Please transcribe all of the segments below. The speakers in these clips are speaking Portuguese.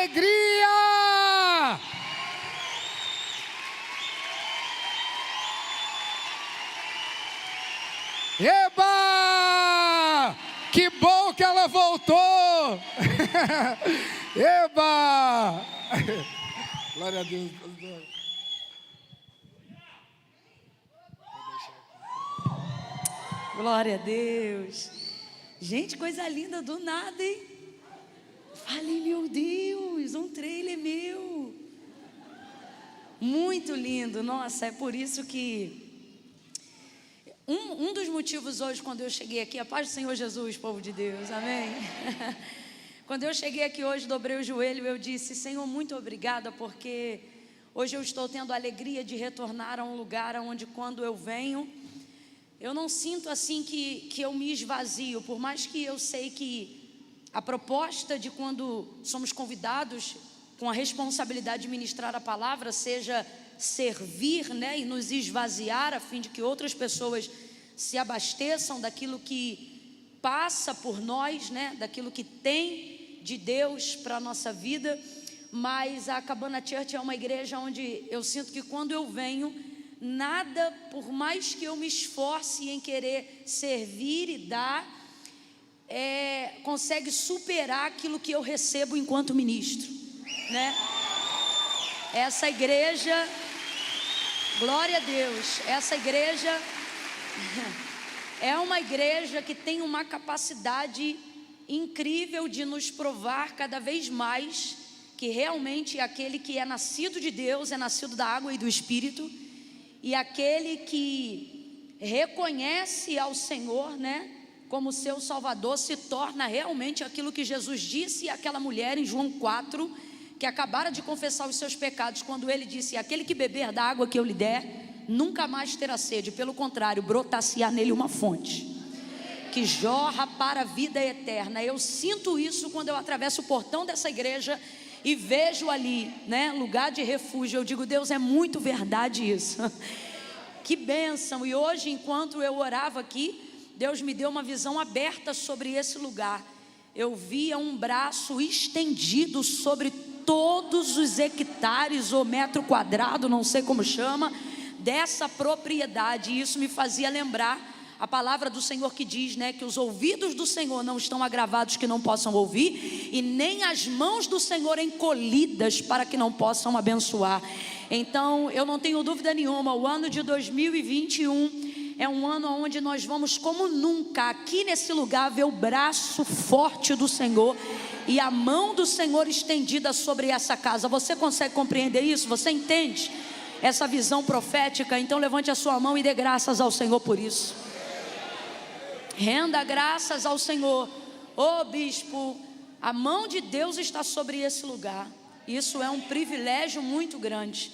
alegria! Eba! Que bom que ela voltou! Eba! Glória a Deus. Glória a Deus. Gente, coisa linda do nada, hein? Falei, meu Deus, um trailer meu. Muito lindo. Nossa, é por isso que um dos motivos hoje, quando eu cheguei aqui, a paz do Senhor Jesus, povo de Deus, amém? Quando eu cheguei aqui hoje, dobrei o joelho, eu disse, Senhor, muito obrigada, porque hoje eu estou tendo a alegria de retornar a um lugar onde, quando eu venho, eu não sinto assim que eu me esvazio, por mais que eu sei que a proposta de quando somos convidados com a responsabilidade de ministrar a palavra seja servir, né, e nos esvaziar a fim de que outras pessoas se abasteçam daquilo que passa por nós, né, daquilo que tem de Deus para a nossa vida. Mas a Cabana Church é uma igreja onde eu sinto que quando eu venho, nada, por mais que eu me esforce em querer servir e dar, consegue superar aquilo que eu recebo enquanto ministro, né? Essa igreja, glória a Deus, essa igreja é uma igreja que tem uma capacidade incrível de nos provar cada vez mais que realmente aquele que é nascido de Deus é nascido da água e do Espírito, e aquele que reconhece ao Senhor, né, como seu Salvador, se torna realmente aquilo que Jesus disse àquela mulher em João 4, que acabara de confessar os seus pecados, quando ele disse, aquele que beber da água que eu lhe der, nunca mais terá sede, pelo contrário, brotar-se-á nele uma fonte, que jorra para a vida eterna. Eu sinto isso quando eu atravesso o portão dessa igreja e vejo ali, né, lugar de refúgio. Eu digo, Deus, é muito verdade isso. Que bênção. E hoje, enquanto eu orava aqui, Deus me deu uma visão aberta sobre esse lugar. Eu via um braço estendido sobre todos os hectares ou metro quadrado, não sei como chama, dessa propriedade. E isso me fazia lembrar a palavra do Senhor que diz, né, que os ouvidos do Senhor não estão agravados que não possam ouvir, e nem as mãos do Senhor encolhidas para que não possam abençoar. Então eu não tenho dúvida nenhuma, o ano de 2021 é um ano onde nós vamos como nunca aqui nesse lugar ver o braço forte do Senhor e a mão do Senhor estendida sobre essa casa. Você consegue compreender isso? Você entende essa visão profética? Então levante a sua mão e dê graças ao Senhor por isso. Renda graças ao Senhor. Ô bispo, a mão de Deus está sobre esse lugar. Isso é um privilégio muito grande.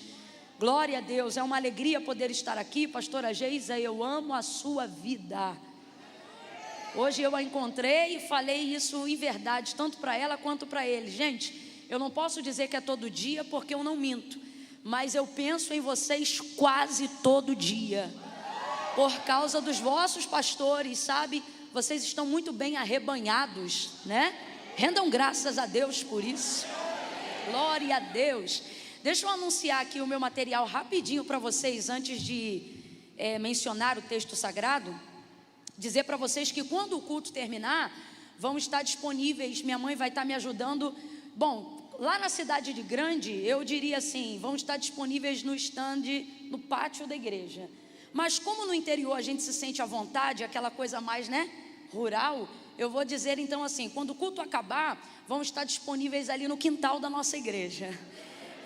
Glória a Deus, é uma alegria poder estar aqui. Pastora Geisa, eu amo a sua vida. Hoje eu a encontrei e falei isso em verdade, tanto para ela quanto para ele. Gente, eu não posso dizer que é todo dia, porque eu não minto, mas eu penso em vocês quase todo dia, por causa dos vossos pastores, sabe? Vocês estão muito bem arrebanhados, né? Rendam graças a Deus por isso. Glória a Deus. Deixa eu anunciar aqui o meu material rapidinho para vocês, antes de mencionar o texto sagrado. Dizer para vocês que quando o culto terminar, vão estar disponíveis, minha mãe vai estar me ajudando. Bom, lá na cidade de Grande, eu diria assim, vão estar disponíveis no stand, no pátio da igreja. Mas como no interior a gente se sente à vontade, aquela coisa mais, né, rural, eu vou dizer então assim, quando o culto acabar, vão estar disponíveis ali no quintal da nossa igreja.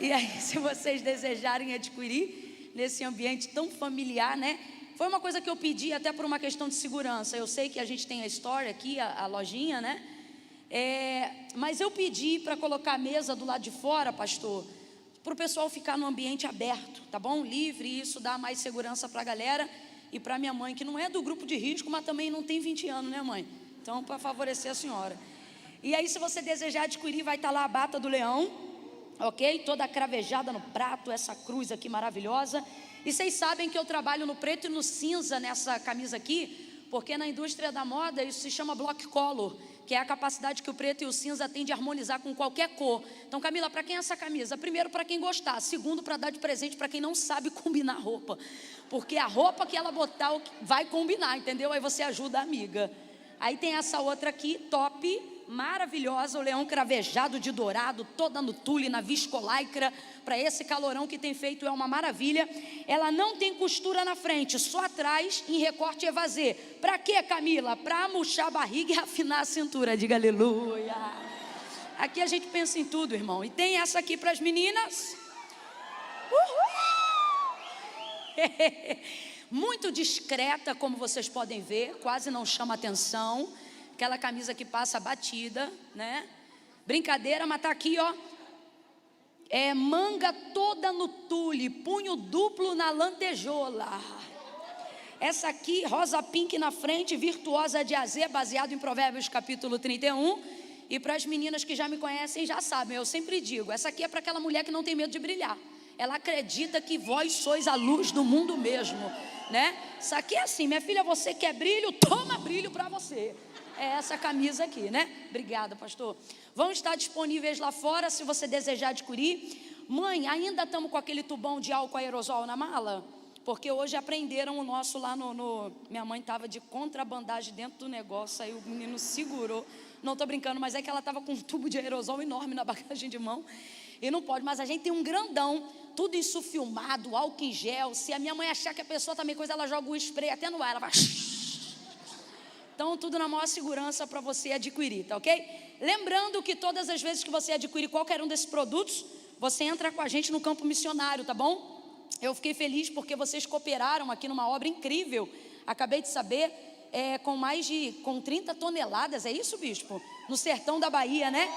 E aí, se vocês desejarem adquirir nesse ambiente tão familiar, né? Foi uma coisa que eu pedi até por uma questão de segurança. Eu sei que a gente tem a Store aqui, a lojinha, né? Mas eu pedi para colocar a mesa do lado de fora, pastor, para o pessoal ficar no ambiente aberto, tá bom? Livre, e isso dá mais segurança para a galera e para minha mãe, que não é do grupo de risco, mas também não tem 20 anos, né, mãe? Então, para favorecer a senhora. E aí, se você desejar adquirir, vai estar lá a bata do leão, ok? Toda cravejada no prato, essa cruz aqui maravilhosa. E vocês sabem que eu trabalho no preto e no cinza nessa camisa aqui, porque na indústria da moda isso se chama block color, que é a capacidade que o preto e o cinza têm de harmonizar com qualquer cor. Então, Camila, para quem é essa camisa? Primeiro, para quem gostar. Segundo, para dar de presente para quem não sabe combinar roupa, porque a roupa que ela botar vai combinar, entendeu? Aí você ajuda a amiga. Aí tem essa outra aqui, top, maravilhosa, o leão cravejado de dourado, toda no tule, na viscolaicra, para esse calorão que tem feito, é uma maravilha. Ela não tem costura na frente, só atrás em recorte evasê. Para quê, Camila? Para murchar a barriga e afinar a cintura, diga aleluia. Aqui a gente pensa em tudo, irmão. E tem essa aqui para as meninas. Muito discreta, como vocês podem ver, quase não chama atenção. Aquela camisa que passa batida, né? Brincadeira, mas tá aqui, ó. É manga toda no tule, punho duplo na lantejola. Essa aqui, rosa pink na frente, virtuosa de azê, baseado em Provérbios capítulo 31. E para as meninas que já me conhecem, já sabem, eu sempre digo, essa aqui é para aquela mulher que não tem medo de brilhar. Ela acredita que vós sois a luz do mundo mesmo, né? Isso aqui é assim, minha filha, você quer brilho? Toma brilho para você. É essa camisa aqui, né? Obrigada, pastor. Vão estar disponíveis lá fora, se você desejar adquirir. Mãe, ainda estamos com aquele tubão de álcool aerosol na mala? Porque hoje aprenderam o nosso lá Minha mãe estava de contrabandagem dentro do negócio, aí o menino segurou. Não estou brincando, mas é que ela estava com um tubo de aerosol enorme na bagagem de mão. E não pode, mas a gente tem um grandão, tudo isso filmado, álcool em gel. Se a minha mãe achar que a pessoa também coisa, ela joga o spray até no ar, ela vai... Então, tudo na maior segurança para você adquirir, tá ok? Lembrando que todas as vezes que você adquirir qualquer um desses produtos, você entra com a gente no campo missionário, tá bom? Eu fiquei feliz porque vocês cooperaram aqui numa obra incrível. Acabei de saber, com 30 toneladas, é isso, bispo? No sertão da Bahia, né?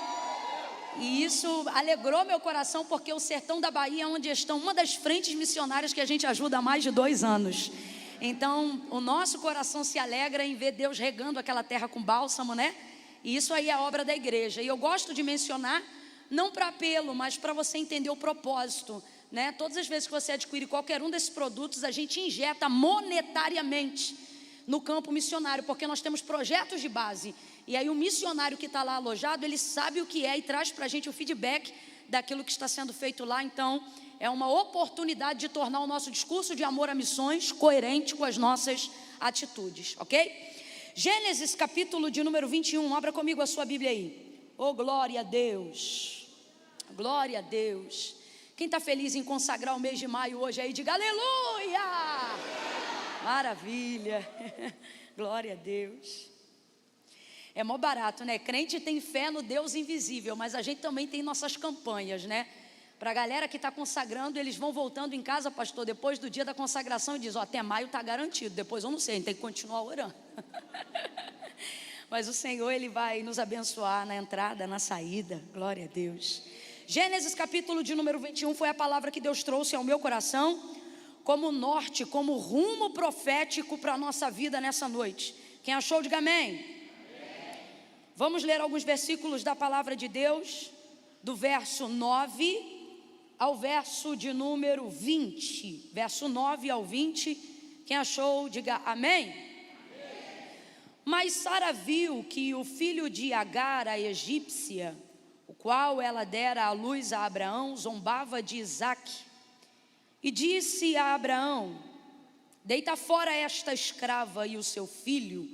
E isso alegrou meu coração, porque o sertão da Bahia é onde estão uma das frentes missionárias que a gente ajuda há mais de 2 anos. Então, o nosso coração se alegra em ver Deus regando aquela terra com bálsamo, né? E isso aí é a obra da igreja. E eu gosto de mencionar, não para apelo, mas para você entender o propósito, né? Todas as vezes que você adquire qualquer um desses produtos, a gente injeta monetariamente no campo missionário, porque nós temos projetos de base. E aí o missionário que está lá alojado, ele sabe o que é e traz para a gente o feedback daquilo que está sendo feito lá. Então, é uma oportunidade de tornar o nosso discurso de amor a missões coerente com as nossas atitudes, ok? Gênesis capítulo de número 21, abra comigo a sua Bíblia aí. Oh, glória a Deus, glória a Deus. Quem está feliz em consagrar o mês de maio hoje aí, diga aleluia, maravilha, glória a Deus. É mó barato, né? Crente tem fé no Deus invisível, mas a gente também tem nossas campanhas, né? Para a galera que está consagrando, eles vão voltando em casa, pastor, depois do dia da consagração e diz, ó, até maio está garantido, depois eu não sei, a gente tem que continuar orando. Mas o Senhor, Ele vai nos abençoar na entrada, na saída, glória a Deus. Gênesis capítulo de número 21 foi a palavra que Deus trouxe ao meu coração como norte, como rumo profético para a nossa vida nessa noite. Quem achou, diga amém. Vamos ler alguns versículos da palavra de Deus, do verso 9 ao verso de número 20, verso 9 ao 20, quem achou, diga amém. Mas Sara viu que o filho de Agar, a egípcia, o qual ela dera à luz a Abraão, zombava de Isaque, e disse a Abraão, deita fora esta escrava e o seu filho,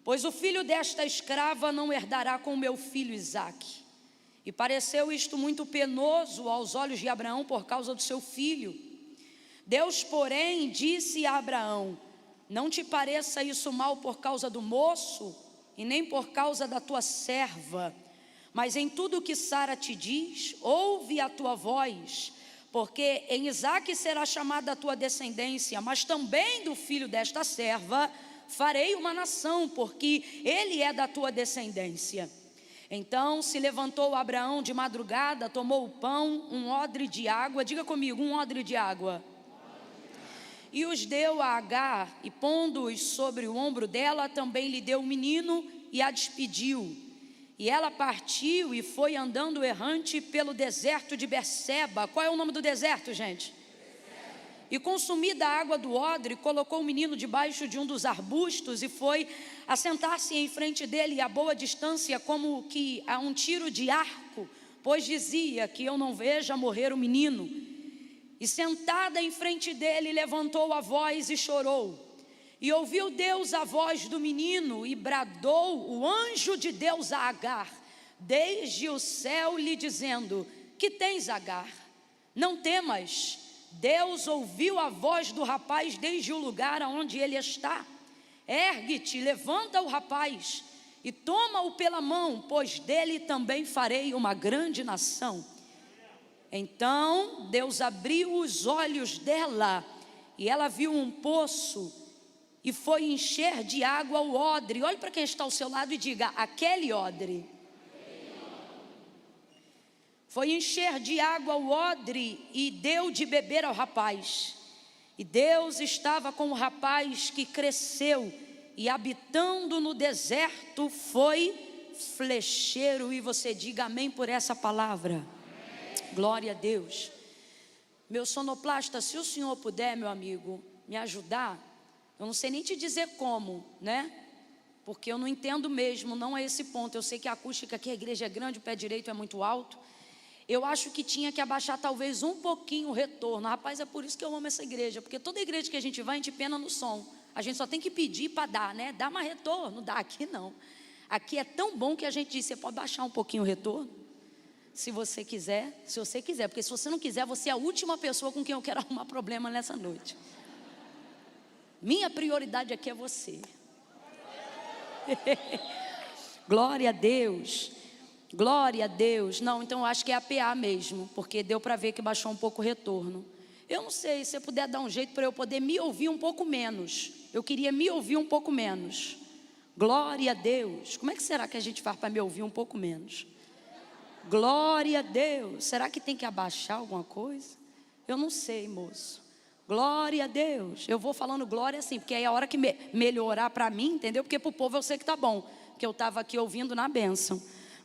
pois o filho desta escrava não herdará com o meu filho Isaque. E pareceu isto muito penoso aos olhos de Abraão por causa do seu filho. Deus, porém, disse a Abraão, não te pareça isso mal por causa do moço, e nem por causa da tua serva, mas em tudo o que Sara te diz, ouve a tua voz, porque em Isaque será chamada a tua descendência, mas também do filho desta serva farei uma nação, porque ele é da tua descendência. Então se levantou Abraão de madrugada, tomou o pão, um odre de água, diga comigo, um odre de água, e os deu a Agar, e pondo-os sobre o ombro dela, também lhe deu o menino e a despediu. E ela partiu e foi andando errante pelo deserto de Berseba. Qual é o nome do deserto, gente? E consumida a água do odre, colocou o menino debaixo de um dos arbustos e foi assentar-se em frente dele a boa distância, como que a um tiro de arco, pois dizia: que eu não veja morrer o menino. E sentada em frente dele, levantou a voz e chorou. E ouviu Deus a voz do menino e bradou o anjo de Deus a Agar, desde o céu, lhe dizendo: que tens, Agar? Não temas. Deus ouviu a voz do rapaz desde o lugar onde ele está. Ergue-te, levanta o rapaz e toma-o pela mão, pois dele também farei uma grande nação. Então Deus abriu os olhos dela e ela viu um poço e foi encher de água o odre. Olhe para quem está ao seu lado e diga: aquele odre. Foi encher de água o odre e deu de beber ao rapaz. E Deus estava com o rapaz que cresceu e, habitando no deserto, foi flecheiro. E você diga amém por essa palavra. Amém. Glória a Deus. Meu sonoplasta, se o senhor puder, meu amigo, me ajudar, eu não sei nem te dizer como, né? Porque eu não entendo mesmo, não é esse ponto. Eu sei que a acústica aqui, a igreja é grande, o pé direito é muito alto. Eu acho que tinha que abaixar talvez um pouquinho o retorno. Rapaz, é por isso que eu amo essa igreja, porque toda igreja que a gente vai, a gente pena no som. A gente só tem que pedir para dar, né? Dá mais retorno, dá. Aqui não. Aqui é tão bom que a gente diz: você pode baixar um pouquinho o retorno? Se você quiser, porque se você não quiser, você é a última pessoa com quem eu quero arrumar problema nessa noite. Minha prioridade aqui é você. Glória a Deus. Glória a Deus. Não, então eu acho que é a PA mesmo, porque deu para ver que baixou um pouco o retorno. Eu não sei, se você puder dar um jeito para eu poder me ouvir um pouco menos. Eu queria me ouvir um pouco menos. Glória a Deus. Como é que será que a gente faz para me ouvir um pouco menos? Glória a Deus. Será que tem que abaixar alguma coisa? Eu não sei, moço. Glória a Deus. Eu vou falando glória assim, porque aí é a hora que melhorar para mim, entendeu? Porque para o povo eu sei que tá bom, porque eu estava aqui ouvindo na bênção.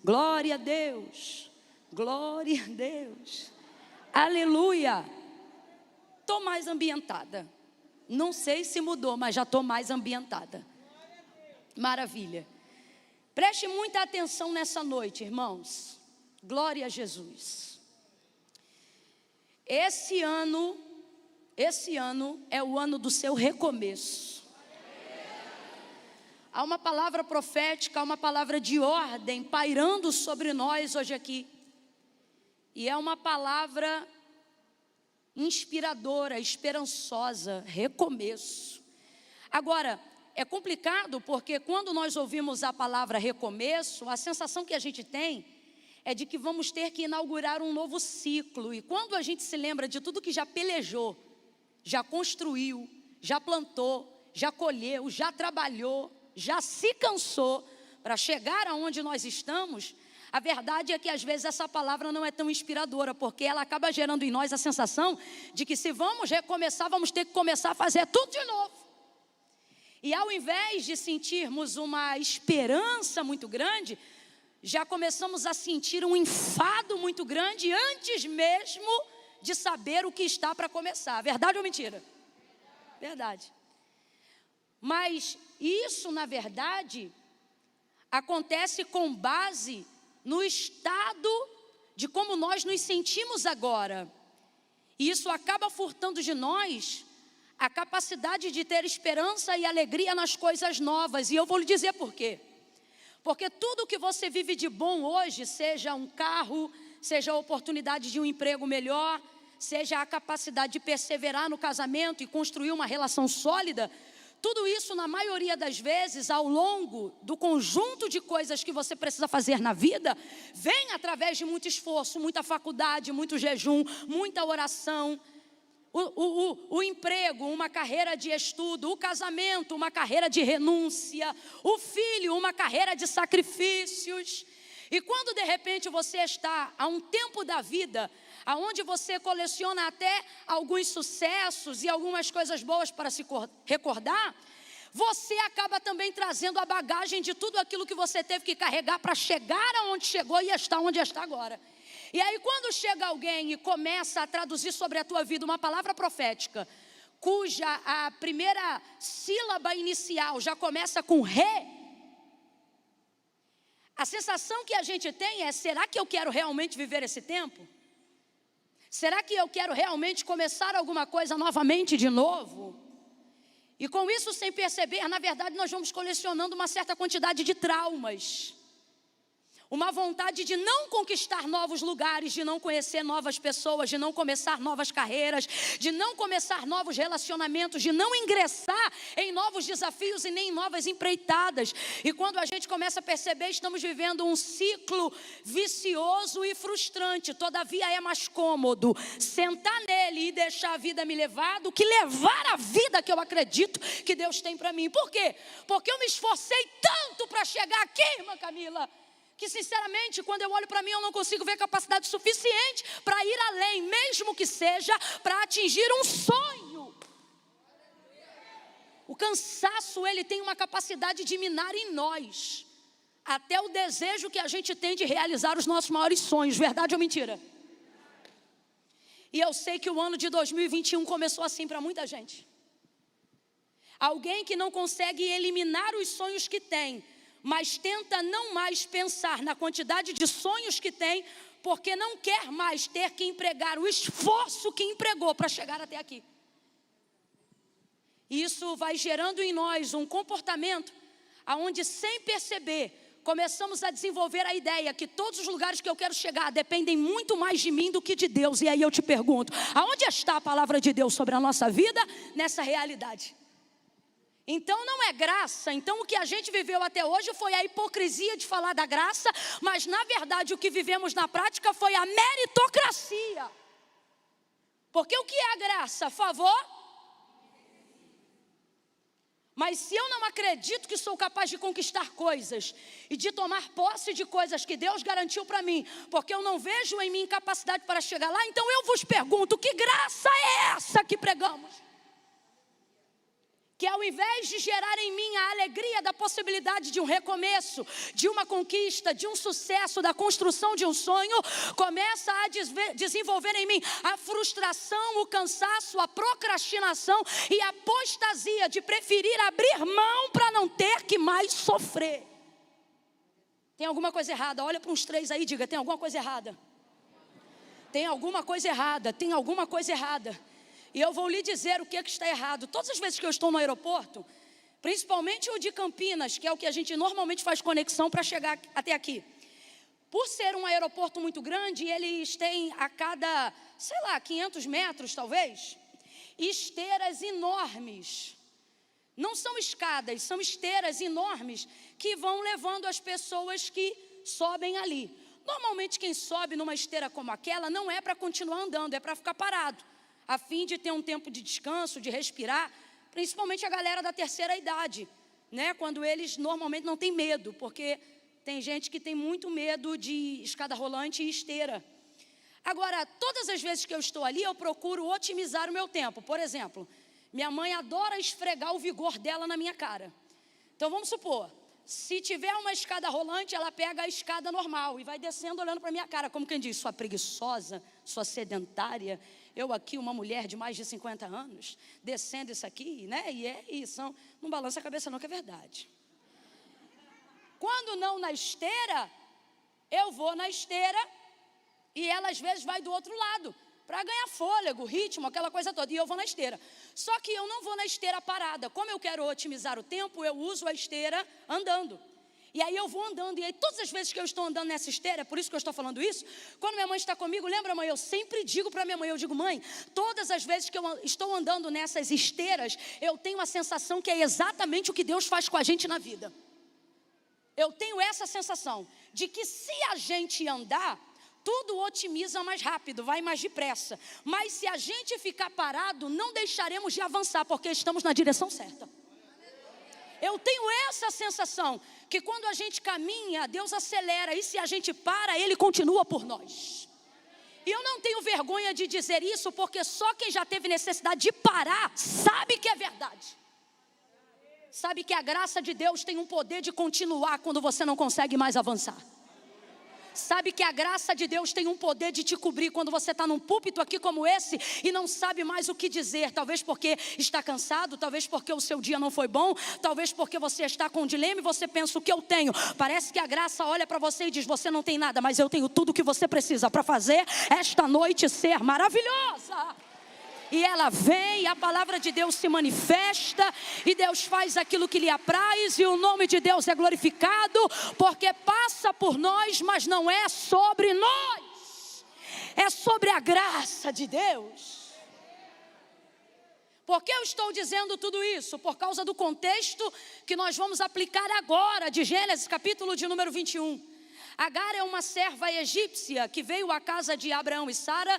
Glória a Deus, glória a Deus, aleluia. Estou mais ambientada, não sei se mudou, mas já estou mais ambientada. Maravilha. Preste muita atenção nessa noite, irmãos. Glória a Jesus. Esse ano é o ano do seu recomeço. Há uma palavra profética, há uma palavra de ordem pairando sobre nós hoje aqui. E é uma palavra inspiradora, esperançosa, recomeço. Agora, é complicado porque quando nós ouvimos a palavra recomeço, a sensação que a gente tem é de que vamos ter que inaugurar um novo ciclo. E quando a gente se lembra de tudo que já pelejou, já construiu, já plantou, já colheu, já trabalhou, já se cansou para chegar aonde nós estamos, a verdade é que às vezes essa palavra não é tão inspiradora, porque ela acaba gerando em nós a sensação de que se vamos recomeçar, vamos ter que começar a fazer tudo de novo. E ao invés de sentirmos uma esperança muito grande, já começamos a sentir um enfado muito grande antes mesmo de saber o que está para começar. Verdade ou mentira? Verdade. Mas isso, na verdade, acontece com base no estado de como nós nos sentimos agora. E isso acaba furtando de nós a capacidade de ter esperança e alegria nas coisas novas. E eu vou lhe dizer por quê. Porque tudo que você vive de bom hoje, seja um carro, seja a oportunidade de um emprego melhor, seja a capacidade de perseverar no casamento e construir uma relação sólida, tudo isso, na maioria das vezes, ao longo do conjunto de coisas que você precisa fazer na vida, vem através de muito esforço, muita faculdade, muito jejum, muita oração. O emprego, uma carreira de estudo, o casamento, uma carreira de renúncia, o filho, uma carreira de sacrifícios. E quando de repente você está a um tempo da vida aonde você coleciona até alguns sucessos e algumas coisas boas para se recordar, você acaba também trazendo a bagagem de tudo aquilo que você teve que carregar para chegar aonde chegou e estar onde está agora. E aí quando chega alguém e começa a traduzir sobre a tua vida uma palavra profética, cuja a primeira sílaba inicial já começa com re, a sensação que a gente tem é: será que eu quero realmente viver esse tempo? Será que eu quero realmente começar alguma coisa novamente de novo? E com isso, sem perceber, na verdade nós vamos colecionando uma certa quantidade de traumas. Uma vontade de não conquistar novos lugares, de não conhecer novas pessoas, de não começar novas carreiras, de não começar novos relacionamentos, de não ingressar em novos desafios e nem em novas empreitadas. E quando a gente começa a perceber, estamos vivendo um ciclo vicioso e frustrante. Todavia é mais cômodo sentar nele e deixar a vida me levar do que levar a vida que eu acredito que Deus tem para mim. Por quê? Porque eu me esforcei tanto para chegar aqui, irmã Camila, que sinceramente, quando eu olho para mim, eu não consigo ver capacidade suficiente para ir além, mesmo que seja para atingir um sonho. O cansaço, ele tem uma capacidade de minar em nós até o desejo que a gente tem de realizar os nossos maiores sonhos. Verdade ou mentira? E eu sei que o ano de 2021 começou assim para muita gente. Alguém que não consegue eliminar os sonhos que tem, mas tenta não mais pensar na quantidade de sonhos que tem, porque não quer mais ter que empregar o esforço que empregou para chegar até aqui. E isso vai gerando em nós um comportamento onde, sem perceber, começamos a desenvolver a ideia que todos os lugares que eu quero chegar dependem muito mais de mim do que de Deus. E aí eu te pergunto, aonde está a palavra de Deus sobre a nossa vida nessa realidade? Então não é graça. Então o que a gente viveu até hoje foi a hipocrisia de falar da graça, mas na verdade o que vivemos na prática foi a meritocracia. Porque o que é a graça? Favor? Mas se eu não acredito que sou capaz de conquistar coisas e de tomar posse de coisas que Deus garantiu para mim, porque eu não vejo em mim capacidade para chegar lá, então eu vos pergunto, que graça é essa que pregamos? Que ao invés de gerar em mim a alegria da possibilidade de um recomeço, de uma conquista, de um sucesso, da construção de um sonho, começa a desenvolver em mim a frustração, o cansaço, a procrastinação e a apostasia de preferir abrir mão para não ter que mais sofrer. Tem alguma coisa errada? Olha para uns 3 aí e diga, tem alguma coisa errada? Tem alguma coisa errada, tem alguma coisa errada. E eu vou lhe dizer o que está errado. Todas as vezes que eu estou no aeroporto, principalmente o de Campinas, que é o que a gente normalmente faz conexão para chegar até aqui. Por ser um aeroporto muito grande, eles têm a cada, 500 metros talvez, esteiras enormes. Não são escadas, são esteiras enormes que vão levando as pessoas que sobem ali. Normalmente quem sobe numa esteira como aquela não é para continuar andando, é para ficar parado, a fim de ter um tempo de descanso, de respirar, principalmente a galera da terceira idade, né? Quando eles normalmente não têm medo, porque tem gente que tem muito medo de escada rolante e esteira. Agora, todas as vezes que eu estou ali, eu procuro otimizar o meu tempo. Por exemplo, minha mãe adora esfregar o vigor dela na minha cara. Então vamos supor, se tiver uma escada rolante, ela pega a escada normal e vai descendo olhando para a minha cara, como quem diz, sua preguiçosa, sua sedentária. Eu aqui, uma mulher de mais de 50 anos, descendo isso aqui, né? E é isso, não balança a cabeça não, que é verdade. Quando não na esteira, eu vou na esteira e ela às vezes vai do outro lado, para ganhar fôlego, ritmo, aquela coisa toda, e eu vou na esteira. Só que eu não vou na esteira parada. Como eu quero otimizar o tempo, eu uso a esteira andando. E aí eu vou andando, e aí todas as vezes que eu estou andando nessa esteira, é por isso que eu estou falando isso, quando minha mãe está comigo, lembra, mãe, eu sempre digo para minha mãe, eu digo, mãe, todas as vezes que eu estou andando nessas esteiras, eu tenho a sensação que é exatamente o que Deus faz com a gente na vida. Eu tenho essa sensação de que se a gente andar, tudo otimiza mais rápido, vai mais depressa. Mas se a gente ficar parado, não deixaremos de avançar, porque estamos na direção certa. Eu tenho essa sensação, que quando a gente caminha, Deus acelera, e se a gente para, Ele continua por nós. E eu não tenho vergonha de dizer isso, porque só quem já teve necessidade de parar, sabe que é verdade. Sabe que a graça de Deus tem um poder de continuar quando você não consegue mais avançar. Sabe que a graça de Deus tem um poder de te cobrir quando você está num púlpito aqui como esse e não sabe mais o que dizer. Talvez porque está cansado, talvez porque o seu dia não foi bom, talvez porque você está com um dilema e você pensa: o que eu tenho? Parece que a graça olha para você e diz: você não tem nada, mas eu tenho tudo o que você precisa para fazer esta noite ser maravilhosa. E ela vem, a palavra de Deus se manifesta, e Deus faz aquilo que lhe apraz, e o nome de Deus é glorificado, porque passa por nós, mas não é sobre nós, é sobre a graça de Deus. Por que eu estou dizendo tudo isso? Por causa do contexto que nós vamos aplicar agora, de Gênesis, capítulo de número 21. Agar é uma serva egípcia que veio à casa de Abraão e Sara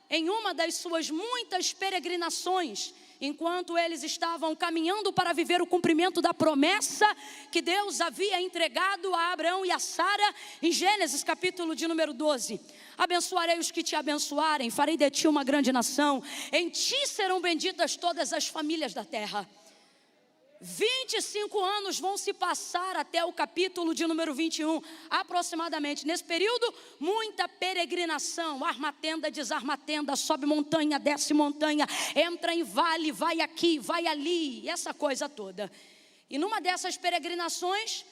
em uma das suas muitas peregrinações, enquanto eles estavam caminhando para viver o cumprimento da promessa que Deus havia entregado a Abraão e a Sara, em Gênesis capítulo de número 12. Abençoarei os que te abençoarem, farei de ti uma grande nação, em ti serão benditas todas as famílias da terra. 25 anos vão se passar até o capítulo de número 21, aproximadamente. Nesse período, muita peregrinação, arma tenda, desarma tenda, sobe montanha, desce montanha, entra em vale, vai aqui, vai ali, essa coisa toda. E numa dessas peregrinações,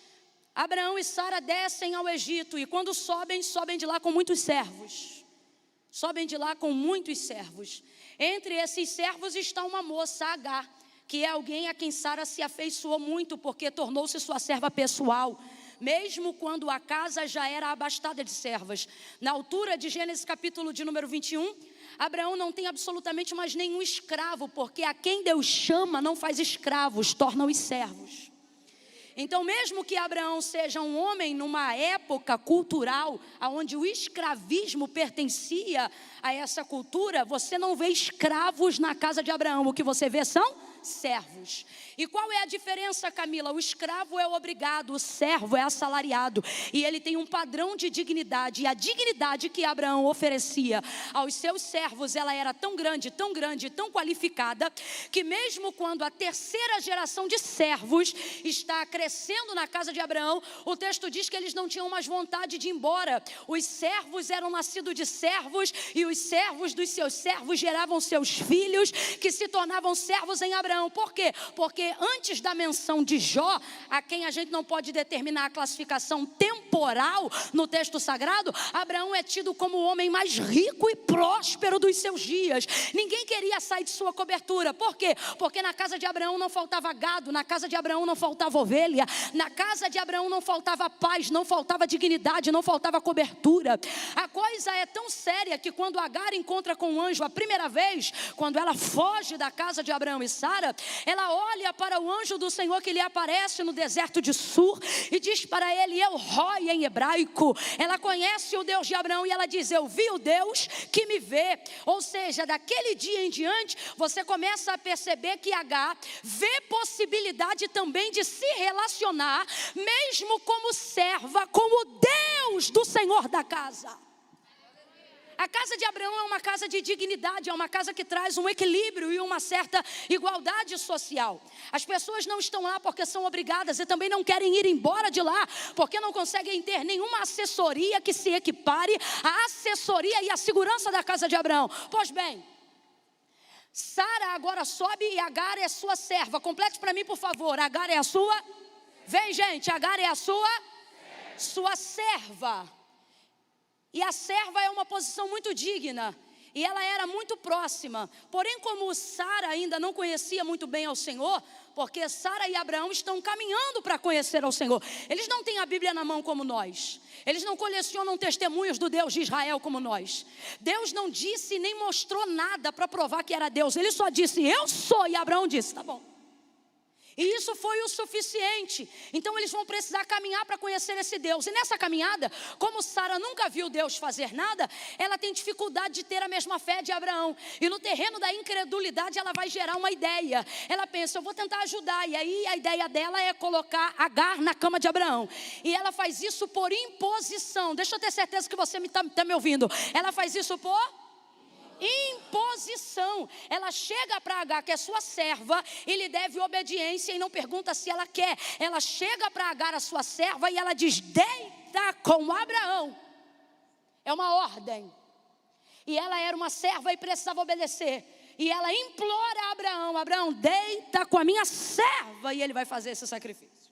Abraão e Sara descem ao Egito, e quando sobem, sobem de lá com muitos servos. Sobem de lá com muitos servos. Entre esses servos está uma moça, Agar, que é alguém a quem Sara se afeiçoou muito, porque tornou-se sua serva pessoal, mesmo quando a casa já era abastada de servas. Na altura de Gênesis capítulo de número 21, Abraão não tem absolutamente mais nenhum escravo, porque a quem Deus chama não faz escravos, torna-os servos. Então, mesmo que Abraão seja um homem numa época cultural onde o escravismo pertencia a essa cultura, você não vê escravos na casa de Abraão. O que você vê são servos. E qual é a diferença, Camila? O escravo é obrigado, o servo é assalariado, e ele tem um padrão de dignidade, e a dignidade que Abraão oferecia aos seus servos, ela era tão grande, tão qualificada, que mesmo quando a terceira geração de servos está crescendo na casa de Abraão, o texto diz que eles não tinham mais vontade de ir embora. Os servos eram nascidos de servos, e os servos dos seus servos geravam seus filhos, que se tornavam servos em Abraão. Por quê? Porque antes da menção de Jó, a quem a gente não pode determinar a classificação temporal no texto sagrado, Abraão é tido como o homem mais rico e próspero dos seus dias. Ninguém queria sair de sua cobertura. Por quê? Porque na casa de Abraão não faltava gado, na casa de Abraão não faltava ovelha, na casa de Abraão não faltava paz, não faltava dignidade, não faltava cobertura. A coisa é tão séria que quando Agar encontra com o anjo a primeira vez, quando ela foge da casa de Abraão e Sara, ela olha para o anjo do Senhor que lhe aparece no deserto de Sur e diz para ele El-Roi em hebraico. Ela conhece o Deus de Abraão e ela diz: eu vi o Deus que me vê. Ou seja, daquele dia em diante, você começa a perceber que Agar vê possibilidade também de se relacionar, mesmo como serva, com o Deus do Senhor da casa. A casa de Abraão é uma casa de dignidade, é uma casa que traz um equilíbrio e uma certa igualdade social. As pessoas não estão lá porque são obrigadas e também não querem ir embora de lá porque não conseguem ter nenhuma assessoria que se equipare à assessoria e à segurança da casa de Abraão. Pois bem, Sara agora sobe e Agar é sua serva. Complete para mim, por favor. Agar é a sua? Vem, gente, Agar é a sua serva. E a serva é uma posição muito digna, e ela era muito próxima. Porém, como Sara ainda não conhecia muito bem ao Senhor, porque Sara e Abraão estão caminhando para conhecer ao Senhor. Eles não têm a Bíblia na mão como nós. Eles não colecionam testemunhos do Deus de Israel como nós. Deus não disse nem mostrou nada para provar que era Deus. Ele só disse: eu sou. E Abraão disse: tá bom. E isso foi o suficiente. Então eles vão precisar caminhar para conhecer esse Deus. E nessa caminhada, como Sara nunca viu Deus fazer nada, ela tem dificuldade de ter a mesma fé de Abraão. E no terreno da incredulidade ela vai gerar uma ideia. Ela pensa: eu vou tentar ajudar. E aí a ideia dela é colocar Agar na cama de Abraão. E ela faz isso por imposição. Deixa eu ter certeza que você está me ouvindo. Ela faz isso por imposição. Ela chega para Agar, que é sua serva, e lhe deve obediência, e não pergunta se ela quer. Ela chega para Agar, a sua serva, e ela diz: deita com Abraão. É uma ordem. E ela era uma serva e precisava obedecer. E ela implora a Abraão: Abraão, deita com a minha serva e ele vai fazer esse sacrifício.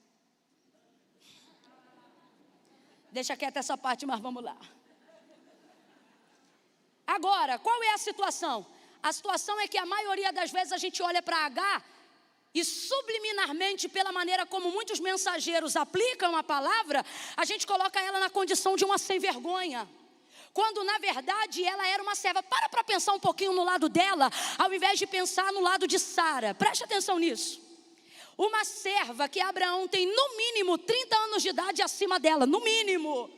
Deixa quieta essa parte, mas vamos lá. Agora, qual é a situação? A situação é que a maioria das vezes a gente olha para Agar e subliminarmente, pela maneira como muitos mensageiros aplicam a palavra, a gente coloca ela na condição de uma sem vergonha. Quando na verdade ela era uma serva. Para pensar um pouquinho no lado dela, ao invés de pensar no lado de Sara. Preste atenção nisso. Uma serva que Abraão tem no mínimo 30 anos de idade acima dela, no mínimo.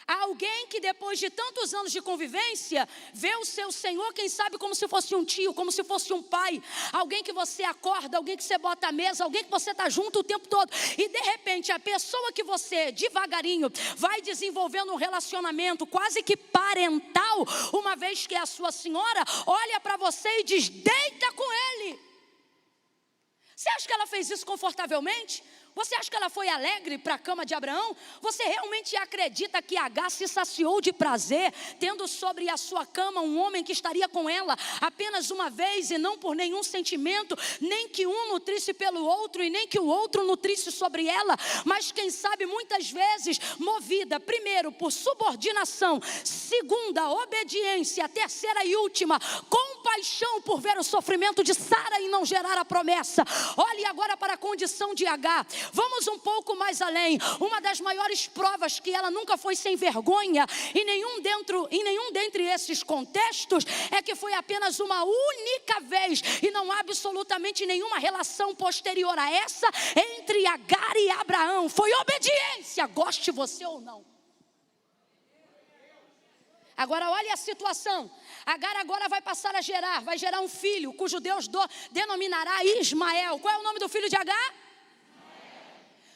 Alguém que depois de tantos anos de convivência, vê o seu senhor, quem sabe como se fosse um tio, como se fosse um pai. Alguém que você acorda, alguém que você bota à mesa, alguém que você está junto o tempo todo. E de repente a pessoa que você devagarinho vai desenvolvendo um relacionamento quase que parental, uma vez que é a sua senhora, olha para você e diz: deita com ele. Você acha que ela fez isso confortavelmente? Você acha que ela foi alegre para a cama de Abraão? Você realmente acredita que Agar se saciou de prazer, tendo sobre a sua cama um homem que estaria com ela apenas uma vez e não por nenhum sentimento, nem que um nutrisse pelo outro e nem que o outro nutrisse sobre ela, mas quem sabe muitas vezes movida, primeiro, por subordinação, segunda, obediência, terceira e última, compaixão por ver o sofrimento de Sara e não gerar a promessa. Olhe agora para a condição de Agar. Vamos um pouco mais além. Uma das maiores provas que ela nunca foi sem vergonha em nenhum dentre esses contextos é que foi apenas uma única vez e não há absolutamente nenhuma relação posterior a essa entre Agar e Abraão. Foi obediência, goste você ou não. Agora olha a situação. Agar agora vai passar a gerar, vai gerar um filho cujo Deus denominará Ismael. Qual é o nome do filho de Agar?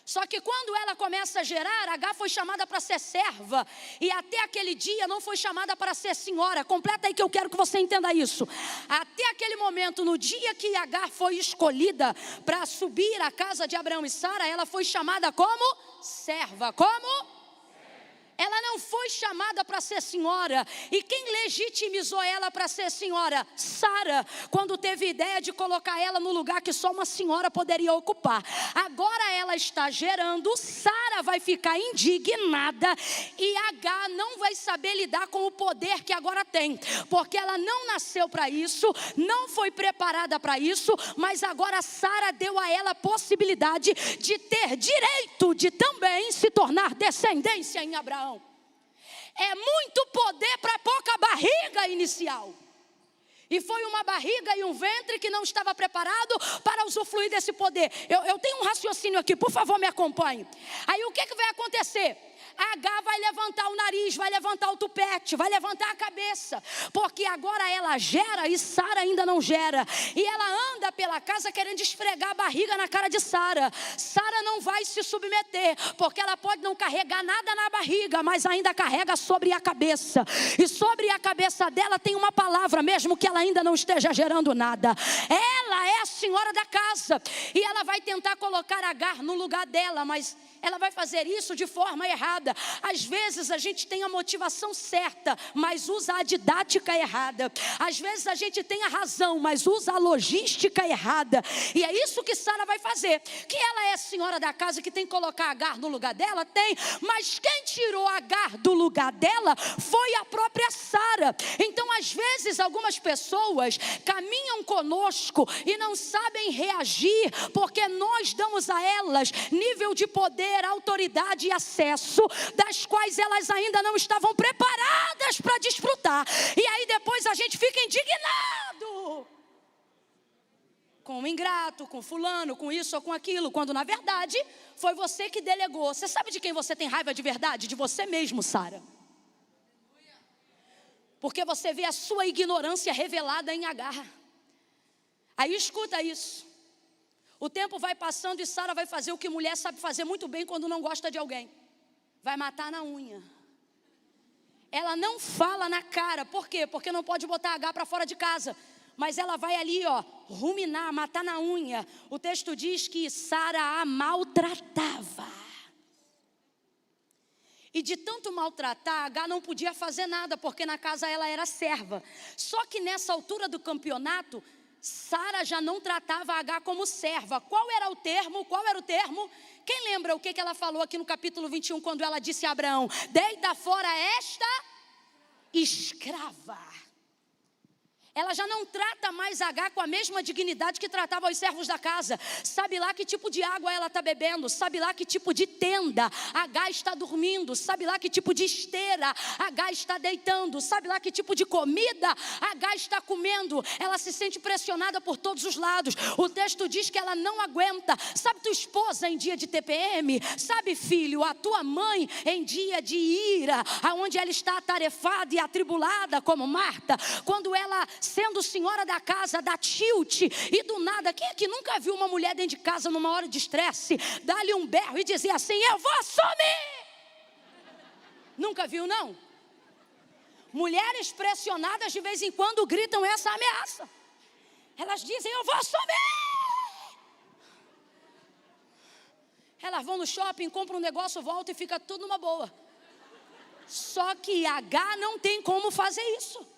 Só que quando ela começa a gerar, Agar foi chamada para ser serva. E até aquele dia não foi chamada para ser senhora. Completa aí que eu quero que você entenda isso. Até aquele momento, no dia que Agar foi escolhida para subir à casa de Abraão e Sara, ela foi chamada como serva. Como? Ela não foi chamada para ser senhora. E quem legitimizou ela para ser senhora? Sara, quando teve ideia de colocar ela no lugar que só uma senhora poderia ocupar. Agora ela está gerando, Sara vai ficar indignada e Agar não vai saber lidar com o poder que agora tem, porque ela não nasceu para isso, não foi preparada para isso, mas agora Sara deu a ela a possibilidade de ter direito de também se tornar descendência em Abraão. É muito poder para pouca barriga inicial. E foi uma barriga e um ventre que não estava preparado para usufruir desse poder. Eu tenho um raciocínio aqui, por favor me acompanhe. Aí o que vai acontecer? Agar vai levantar o nariz, vai levantar o tupete, vai levantar a cabeça, porque agora ela gera e Sara ainda não gera. E ela anda pela casa querendo esfregar a barriga na cara de Sara. Sara não vai se submeter, porque ela pode não carregar nada na barriga, mas ainda carrega sobre a cabeça. E sobre a cabeça dela tem uma palavra, mesmo que ela ainda não esteja gerando nada. Ela é a senhora da casa. E ela vai tentar colocar Agar no lugar dela, mas ela vai fazer isso de forma errada. Às vezes a gente tem a motivação certa, mas usa a didática errada. Às vezes a gente tem a razão, mas usa a logística errada. E é isso que Sara vai fazer. Que ela é a senhora da casa que tem que colocar Agar no lugar dela? Tem. Mas quem tirou Agar do lugar dela foi a própria Sara. Então às vezes algumas pessoas caminham conosco e não sabem reagir, porque nós damos a elas nível de poder, autoridade e acesso das quais elas ainda não estavam preparadas para desfrutar. E aí depois a gente fica indignado com o ingrato, com fulano, com isso ou com aquilo, quando na verdade foi você que delegou. Você sabe de quem você tem raiva de verdade? De você mesmo, Sara. Porque você vê a sua ignorância revelada em Agar. Aí escuta isso. O tempo vai passando e Sara vai fazer o que mulher sabe fazer muito bem quando não gosta de alguém. Vai matar na unha. Ela não fala na cara. Por quê? Porque não pode botar Agar para fora de casa. Mas ela vai ali, ruminar, matar na unha. O texto diz que Sara a maltratava. E de tanto maltratar, H não podia fazer nada, porque na casa ela era serva. Só que nessa altura do campeonato, Sara já não tratava H como serva. Qual era o termo? Quem lembra o que ela falou aqui no capítulo 21, quando ela disse a Abraão: deita fora esta escrava. Ela já não trata mais H com a mesma dignidade que tratava os servos da casa. Sabe lá que tipo de água ela está bebendo, sabe lá que tipo de tenda H está dormindo, sabe lá que tipo de esteira H está deitando, sabe lá que tipo de comida H está comendo. Ela se sente pressionada por todos os lados. O texto diz que ela não aguenta. Sabe tua esposa em dia de TPM? Sabe, filho, a tua mãe em dia de ira, aonde ela está atarefada e atribulada como Marta, quando ela, sendo senhora da casa, dá tilt e do nada, quem é que nunca viu uma mulher dentro de casa numa hora de estresse, dá-lhe um berro e dizer assim: eu vou sumir? Nunca viu, não? Mulheres pressionadas de vez em quando gritam essa ameaça. Elas dizem: eu vou sumir. Elas vão no shopping, compram um negócio, voltam e fica tudo numa boa. Só que H não tem como fazer isso.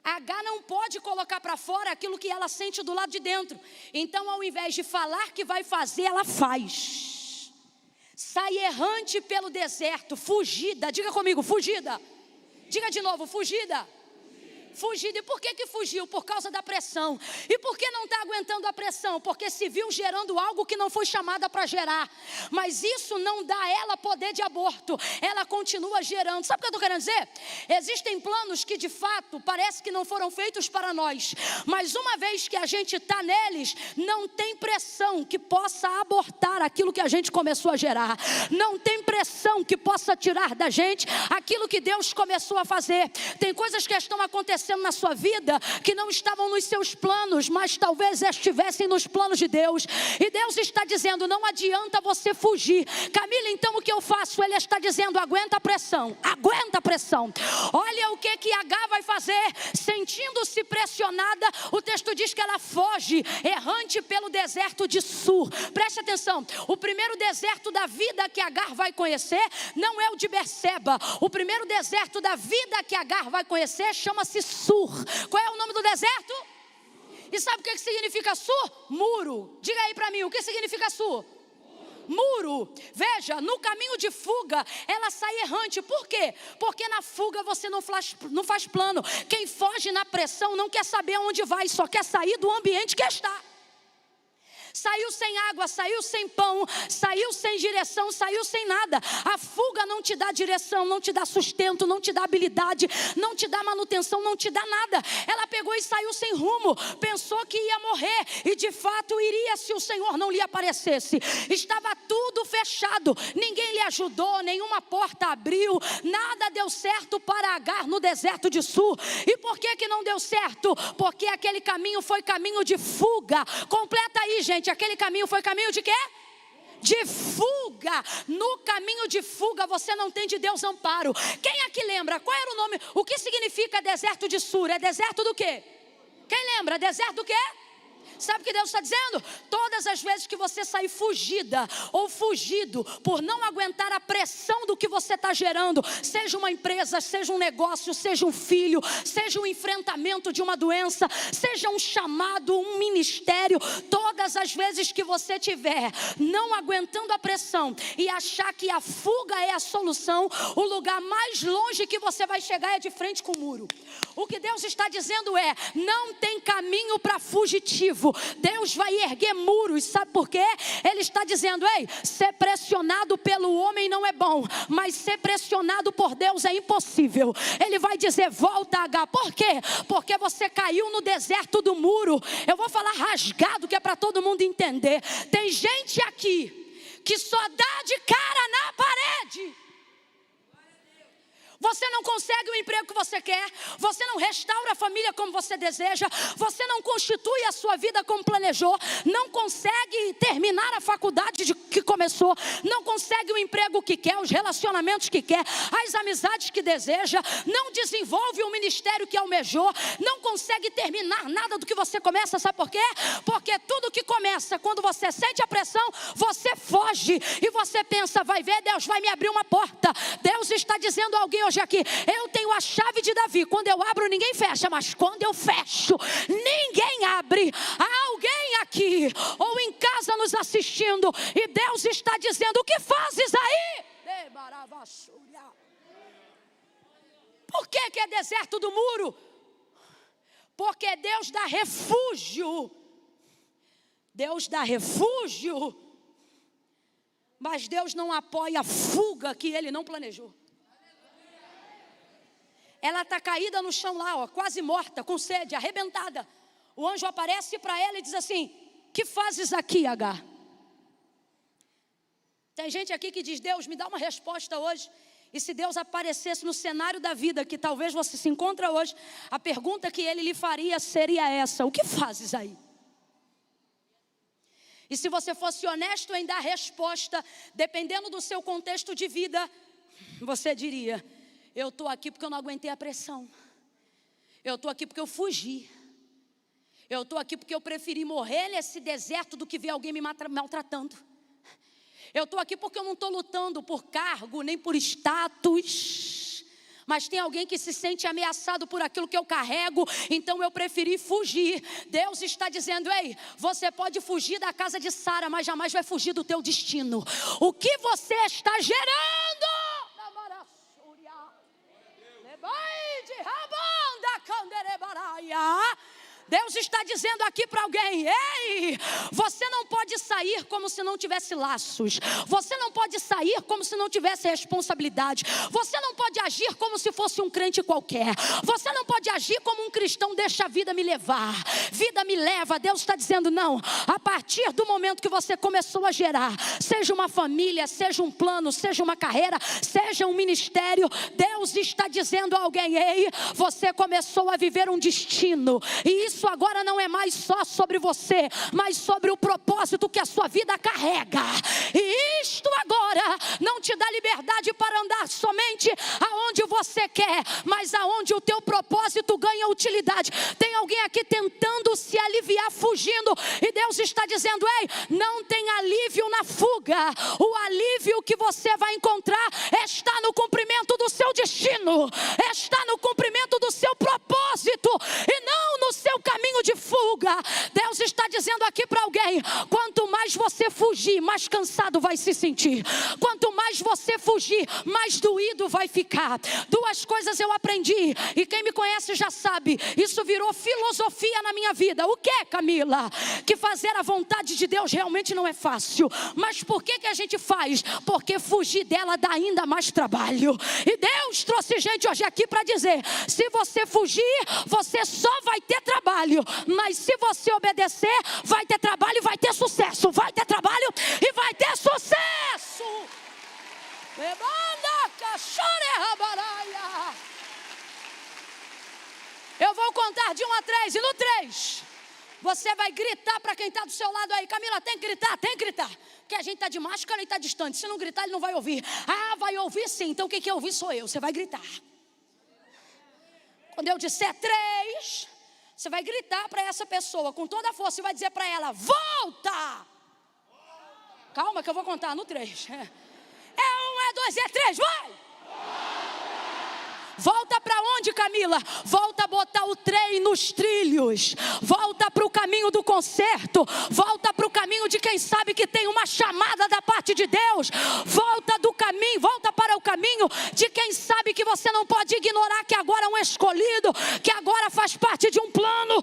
H não pode colocar para fora aquilo que ela sente do lado de dentro. Então, ao invés de falar que vai fazer, ela faz. Sai errante pelo deserto, fugida. Diga comigo, fugida. Diga de novo, fugida. Fugida. E por que fugiu? Por causa da pressão. E por que não está aguentando a pressão? Porque se viu gerando algo que não foi chamada para gerar. Mas isso não dá a ela poder de aborto. Ela continua gerando. Sabe o que eu estou querendo dizer? Existem planos que de fato parece que não foram feitos para nós. Mas uma vez que a gente está neles, não tem pressão que possa abortar aquilo que a gente começou a gerar. Não tem pressão que possa tirar da gente aquilo que Deus começou a fazer. Tem coisas que estão acontecendo na sua vida que não estavam nos seus planos, mas talvez estivessem nos planos de Deus. E Deus está dizendo: não adianta você fugir. Camila, então o que eu faço? Ele está dizendo: aguenta a pressão, aguenta a pressão. Olha o que H vai fazer. Sentindo-se pressionada, o texto diz que ela foge errante pelo deserto de Sur. Preste atenção, o primeiro deserto da vida que Agar vai conhecer não é o de Berseba. O primeiro deserto da vida que Agar vai conhecer chama-se Sur. Qual é o nome do deserto? E sabe o que significa Sur? Muro. Diga aí para mim, o que significa Sur? Muro. Veja, no caminho de fuga, ela sai errante. Por quê? Porque na fuga você não faz plano. Quem foge na pressão não quer saber aonde vai, só quer sair do ambiente que está. Saiu sem água, saiu sem pão, saiu sem direção, saiu sem nada. A fuga não te dá direção, não te dá sustento, não te dá habilidade, não te dá manutenção, não te dá nada. Ela pegou e saiu sem rumo, pensou que ia morrer e de fato iria se o Senhor não lhe aparecesse. Estava tudo fechado, ninguém lhe ajudou, nenhuma porta abriu, nada deu certo para Agar no deserto de Sur. E por que não deu certo? Porque aquele caminho foi caminho de fuga. Completa aí, gente. Aquele caminho foi caminho de quê? De fuga. No caminho de fuga você não tem de Deus amparo. Quem aqui lembra? Qual era o nome? O que significa deserto de Sur? É deserto do quê? Quem lembra? Deserto do quê? Sabe o que Deus está dizendo? Todas as vezes que você sair fugida ou fugido por não aguentar a pressão do que você está gerando, seja uma empresa, seja um negócio, seja um filho, seja um enfrentamento de uma doença, seja um chamado, um ministério, todas as vezes que você tiver não aguentando a pressão e achar que a fuga é a solução, o lugar mais longe que você vai chegar é de frente com o muro. O que Deus está dizendo é: não tem caminho para fugitivo. Deus vai erguer muros, sabe por quê? Ele está dizendo: ei, ser pressionado pelo homem não é bom, mas ser pressionado por Deus é impossível. Ele vai dizer: volta, H. Por quê? Porque você caiu no deserto do muro. Eu vou falar rasgado, que é para todo mundo entender. Tem gente aqui que só dá de cara na parede. Você não consegue o emprego que você quer, você não restaura a família como você deseja, você não constitui a sua vida como planejou, não consegue terminar a faculdade que começou começou, não consegue o emprego que quer, os relacionamentos que quer, as amizades que deseja, não desenvolve o ministério que almejou, não consegue terminar nada do que você começa. Sabe por quê? Porque tudo que começa, quando você sente a pressão, você foge e você pensa, vai ver, Deus vai me abrir uma porta. Deus está dizendo a alguém hoje aqui, eu tenho a chave de Davi, quando eu abro ninguém fecha, mas quando eu fecho, ninguém abre. Há alguém aqui, ou em casa nos assistindo, e Deus está dizendo, o que fazes aí? Por que é deserto do muro? Porque Deus dá refúgio. Deus dá refúgio, mas Deus não apoia a fuga que Ele não planejou. Ela está caída no chão lá, ó, quase morta, com sede, arrebentada. O anjo aparece para ela e diz assim, que fazes aqui, Agar? Tem gente aqui que diz, Deus, me dá uma resposta hoje. E se Deus aparecesse no cenário da vida que talvez você se encontra hoje, a pergunta que Ele lhe faria seria essa, o que fazes aí? E se você fosse honesto em dar a resposta, dependendo do seu contexto de vida, você diria, eu estou aqui porque eu não aguentei a pressão. Eu estou aqui porque eu fugi. Eu estou aqui porque eu preferi morrer nesse deserto do que ver alguém me maltratando. Eu estou aqui porque eu não estou lutando por cargo, nem por status. Mas tem alguém que se sente ameaçado por aquilo que eu carrego, então eu preferi fugir. Deus está dizendo, ei, você pode fugir da casa de Sara, mas jamais vai fugir do teu destino. O que você está gerando? Deus está dizendo aqui para alguém, ei, você não pode sair como se não tivesse laços. Você não pode sair como se não tivesse responsabilidade. Você não pode agir como se fosse um crente qualquer. Você não pode agir como um cristão, deixa a vida me levar. Vida me leva. Deus está dizendo, não, a partir do momento que você começou a gerar, seja uma família, seja um plano, seja uma carreira, seja um ministério, Deus está dizendo a alguém, ei, você começou a viver um destino. E isso agora não é mais só sobre você, mas sobre o propósito que a sua vida carrega. E isto agora não te dá liberdade para andar somente aonde você quer, mas aonde o teu propósito ganha utilidade. Tem alguém aqui tentando se aliviar, fugindo, e Deus está dizendo, ei, não tem alívio na fuga. O alívio que você vai encontrar está no cumprimento do seu destino, está no cumprimento do seu propósito, e não no seu caminho de fuga. Deus está dizendo aqui para alguém, quanto mais você fugir, mais cansado vai se sentir. Quanto mais você fugir, mais doído vai ficar. Duas coisas eu aprendi, e quem me conhece já sabe, isso virou filosofia na minha vida. O que, Camila? Que fazer a vontade de Deus realmente não é fácil. Mas por que a gente faz? Porque fugir dela dá ainda mais trabalho. E Deus trouxe gente hoje aqui para dizer, se você fugir, você só vai ter trabalho, mas se você obedecer, vai ter trabalho e vai ter sucesso. Vai ter trabalho e vai ter sucesso. Eu vou contar de 1 a 3, e no 3 você vai gritar para quem está do seu lado aí, Camila, tem que gritar, porque a gente está de máscara e está distante, se não gritar ele não vai ouvir. Ah, vai ouvir sim, então quem quer ouvir sou eu, você vai gritar. Quando eu disser 3, você vai gritar para essa pessoa com toda a força e vai dizer para ela, volta! Calma que eu vou contar no 3. É 1, é 2, é 3, vai! Volta para onde, Camila? Volta a botar o trem nos trilhos. Volta para o caminho do conserto. Volta para o caminho de quem sabe que tem uma chamada da parte de Deus. Volta para o caminho de quem sabe que você não pode ignorar que agora é um escolhido, que agora faz parte de um plano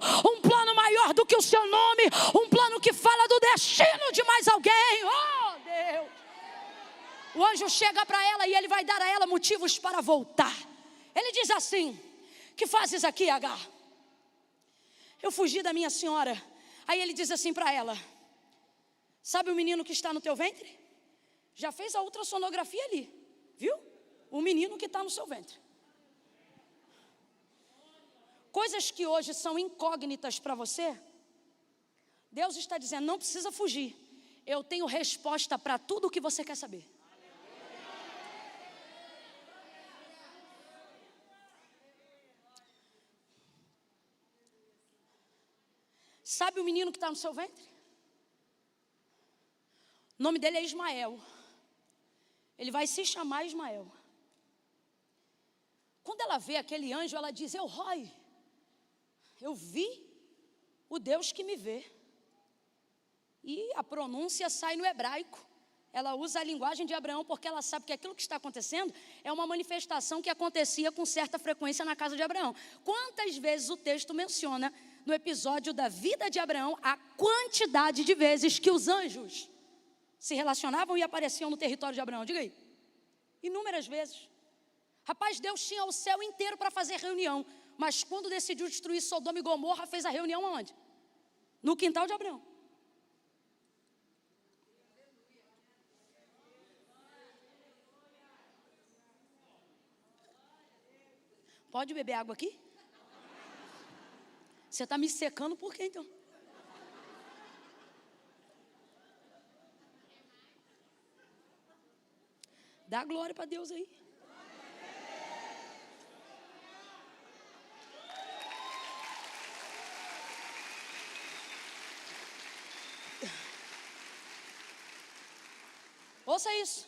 maior do que o seu nome, um plano que fala do destino de mais alguém. Oh, Deus! O anjo chega para ela e ele vai dar a ela motivos para voltar. Ele diz assim, que fazes aqui, Agar? Eu fugi da minha senhora. Aí ele diz assim para ela, sabe o menino que está no teu ventre? Já fez a ultrassonografia ali, viu? O menino que está no seu ventre. Coisas que hoje são incógnitas para você, Deus está dizendo, não precisa fugir. eu tenho resposta para tudo o que você quer saber. Sabe o menino que está no seu ventre? O nome dele é Ismael. Ele vai se chamar Ismael. Quando ela vê aquele anjo, ela diz: Elroi, eu vi o Deus que me vê. E a pronúncia sai no hebraico. Ela usa a linguagem de Abraão, porque ela sabe que aquilo que está acontecendo é uma manifestação que acontecia com certa frequência na casa de Abraão. Quantas vezes o texto menciona, no episódio da vida de Abraão, a quantidade de vezes que os anjos se relacionavam e apareciam no território de Abraão? Diga aí. Inúmeras vezes. Rapaz, Deus tinha o céu inteiro para fazer reunião, mas quando decidiu destruir Sodoma e Gomorra, fez a reunião aonde? No quintal de Abraão. Pode beber água aqui? Você está me secando por quê então? Dá glória para Deus aí. Ouça isso.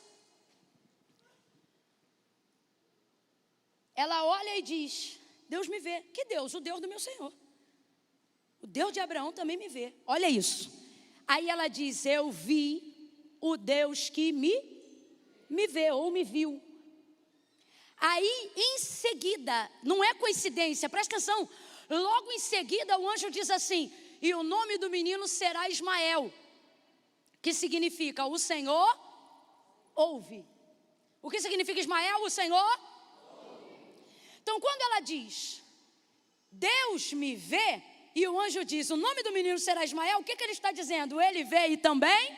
Ela olha e diz: Deus me vê. Que Deus? O Deus do meu Senhor. O Deus de Abraão também me vê. Olha isso. Aí ela diz: eu vi o Deus que me vê ou me viu. Aí em seguida, não é coincidência, presta atenção. Logo em seguida o anjo diz assim: e o nome do menino será Ismael, que significa o Senhor ouve. O que significa Ismael? O Senhor ouve. Então quando ela diz Deus me vê, e o anjo diz o nome do menino será Ismael, o que ele está dizendo? Ele vê e também?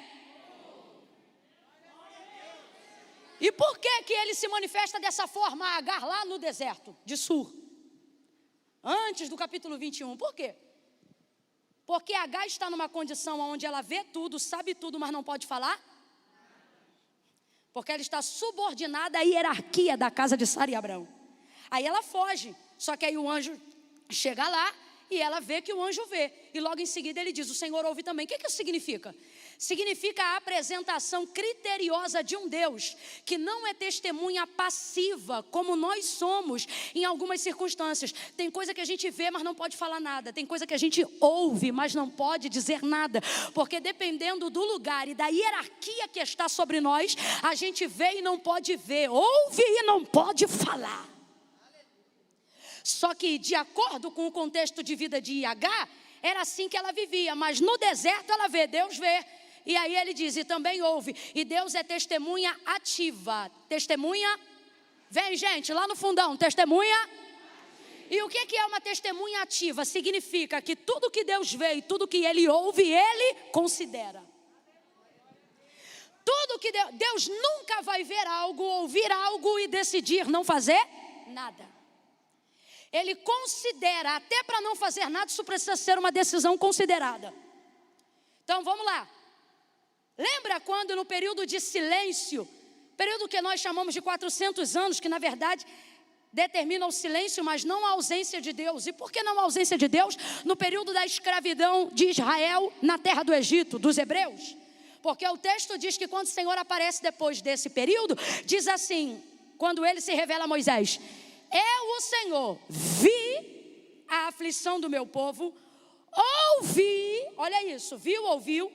E por que ele se manifesta dessa forma a Agar lá no deserto de Sur? Antes do capítulo 21, por quê? Porque Agar está numa condição onde ela vê tudo, sabe tudo, mas não pode falar. Porque ela está subordinada à hierarquia da casa de Sara e Abraão. Aí ela foge, só que aí o anjo chega lá e ela vê que o anjo vê. E logo em seguida ele diz: o Senhor ouve também. O que isso significa? Significa a apresentação criteriosa de um Deus que não é testemunha passiva, como nós somos em algumas circunstâncias. Tem coisa que a gente vê, mas não pode falar nada. Tem coisa que a gente ouve, mas não pode dizer nada. Porque dependendo do lugar e da hierarquia que está sobre nós, a gente vê e não pode ver, ouve e não pode falar. Só que de acordo com o contexto de vida de Agar, era assim que ela vivia. Mas no deserto ela vê, Deus vê. E aí ele diz, e também ouve. E Deus é testemunha ativa. Testemunha, vem gente, lá no fundão, testemunha. E o que é uma testemunha ativa? Significa que tudo que Deus vê e tudo que Ele ouve, Ele considera. Tudo que Deus nunca vai ver algo, ouvir algo e decidir não fazer nada. Ele considera, até para não fazer nada, isso precisa ser uma decisão considerada. Então vamos lá. Lembra quando no período de silêncio, período que nós chamamos de 400 anos, que na verdade determina o silêncio, mas não a ausência de Deus. E por que não a ausência de Deus? No período da escravidão de Israel na terra do Egito, dos hebreus. Porque o texto diz que quando o Senhor aparece depois desse período, diz assim, quando ele se revela a Moisés: eu, o Senhor, vi a aflição do meu povo, ouvi, olha isso, viu, ouviu,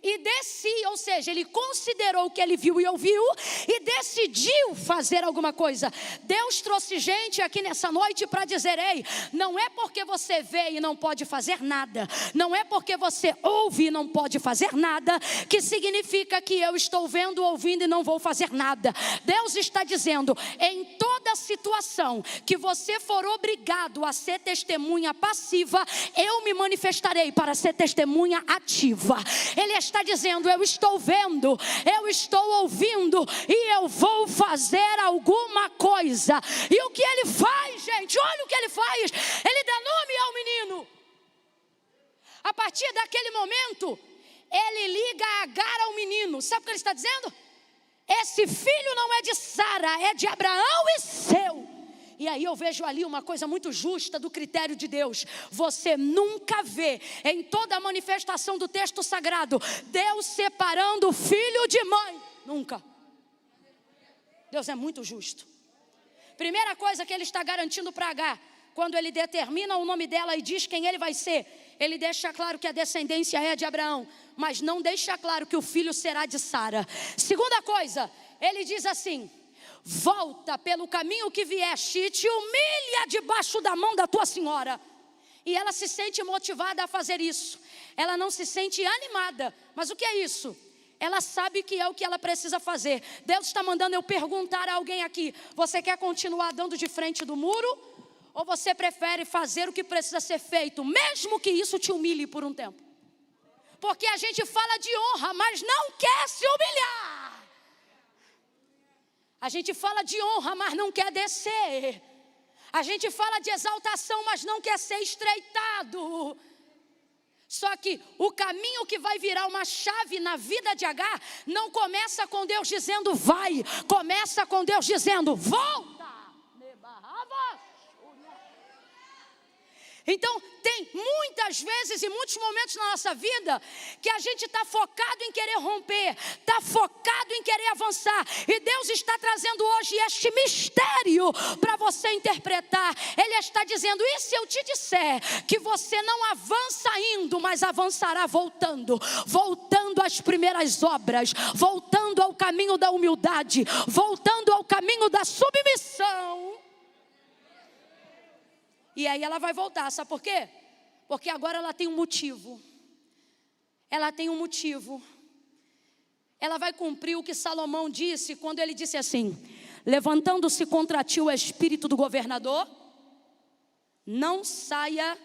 e desci, ou seja, ele considerou o que ele viu e ouviu e decidiu fazer alguma coisa. Deus trouxe gente aqui nessa noite para dizer: ei, não é porque você vê e não pode fazer nada, não é porque você ouve e não pode fazer nada, que significa que eu estou vendo, ouvindo e não vou fazer nada. Deus está dizendo, em toda situação que você for obrigado a ser testemunha passiva, eu me manifestarei para ser testemunha ativa. Ele está dizendo, eu estou vendo, eu estou ouvindo e eu vou fazer alguma coisa. E o que ele faz, gente? Olha o que ele faz. Ele dá nome ao menino. A partir daquele momento, ele liga Agar ao menino. Sabe o que ele está dizendo? Esse filho não é de Sara, é de Abraão e seu. E aí eu vejo ali uma coisa muito justa do critério de Deus. Você nunca vê em toda a manifestação do texto sagrado Deus separando filho de mãe. Nunca. Deus é muito justo. Primeira coisa que ele está garantindo para Agar, quando ele determina o nome dela e diz quem ele vai ser, ele deixa claro que a descendência é de Abraão, mas não deixa claro que o filho será de Sara. Segunda coisa, ele diz assim: volta pelo caminho que vieste e te humilha debaixo da mão da tua senhora. E ela se sente motivada a fazer isso. Ela não se sente animada. Mas o que é isso? Ela sabe que é o que ela precisa fazer. Deus está mandando eu perguntar a alguém aqui: você quer continuar dando de frente do muro? Ou você prefere fazer o que precisa ser feito, mesmo que isso te humilhe por um tempo? Porque a gente fala de honra, mas não quer se humilhar. A gente fala de honra, mas não quer descer. A gente fala de exaltação, mas não quer ser estreitado. Só que o caminho que vai virar uma chave na vida de Agar não começa com Deus dizendo vai, começa com Deus dizendo volta. Então tem muitas vezes e muitos momentos na nossa vida que a gente está focado em querer romper, está focado em querer avançar, e Deus está trazendo hoje este mistério para você interpretar. Ele está dizendo: e se eu te disser que você não avança indo, mas avançará voltando, voltando às primeiras obras, voltando ao caminho da humildade, voltando ao caminho da submissão. E aí ela vai voltar, sabe por quê? Porque agora ela tem um motivo. Ela tem um motivo. Ela vai cumprir o que Salomão disse quando ele disse assim: levantando-se contra ti o espírito do governador, não saia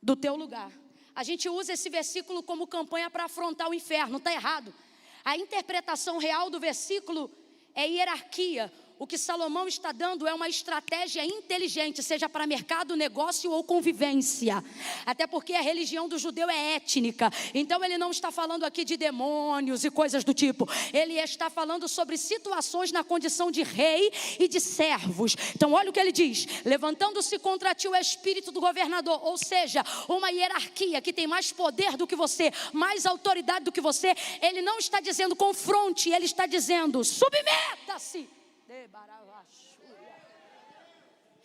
do teu lugar. A gente usa esse versículo como campanha para afrontar o inferno, está errado. A interpretação real do versículo é hierarquia. O que Salomão está dando é uma estratégia inteligente, seja para mercado, negócio ou convivência. Até porque a religião do judeu é étnica. Então ele não está falando aqui de demônios e coisas do tipo. Ele está falando sobre situações na condição de rei e de servos. Então olha o que ele diz: levantando-se contra ti o espírito do governador. Ou seja, uma hierarquia que tem mais poder do que você, mais autoridade do que você. Ele não está dizendo confronte, ele está dizendo submeta-se.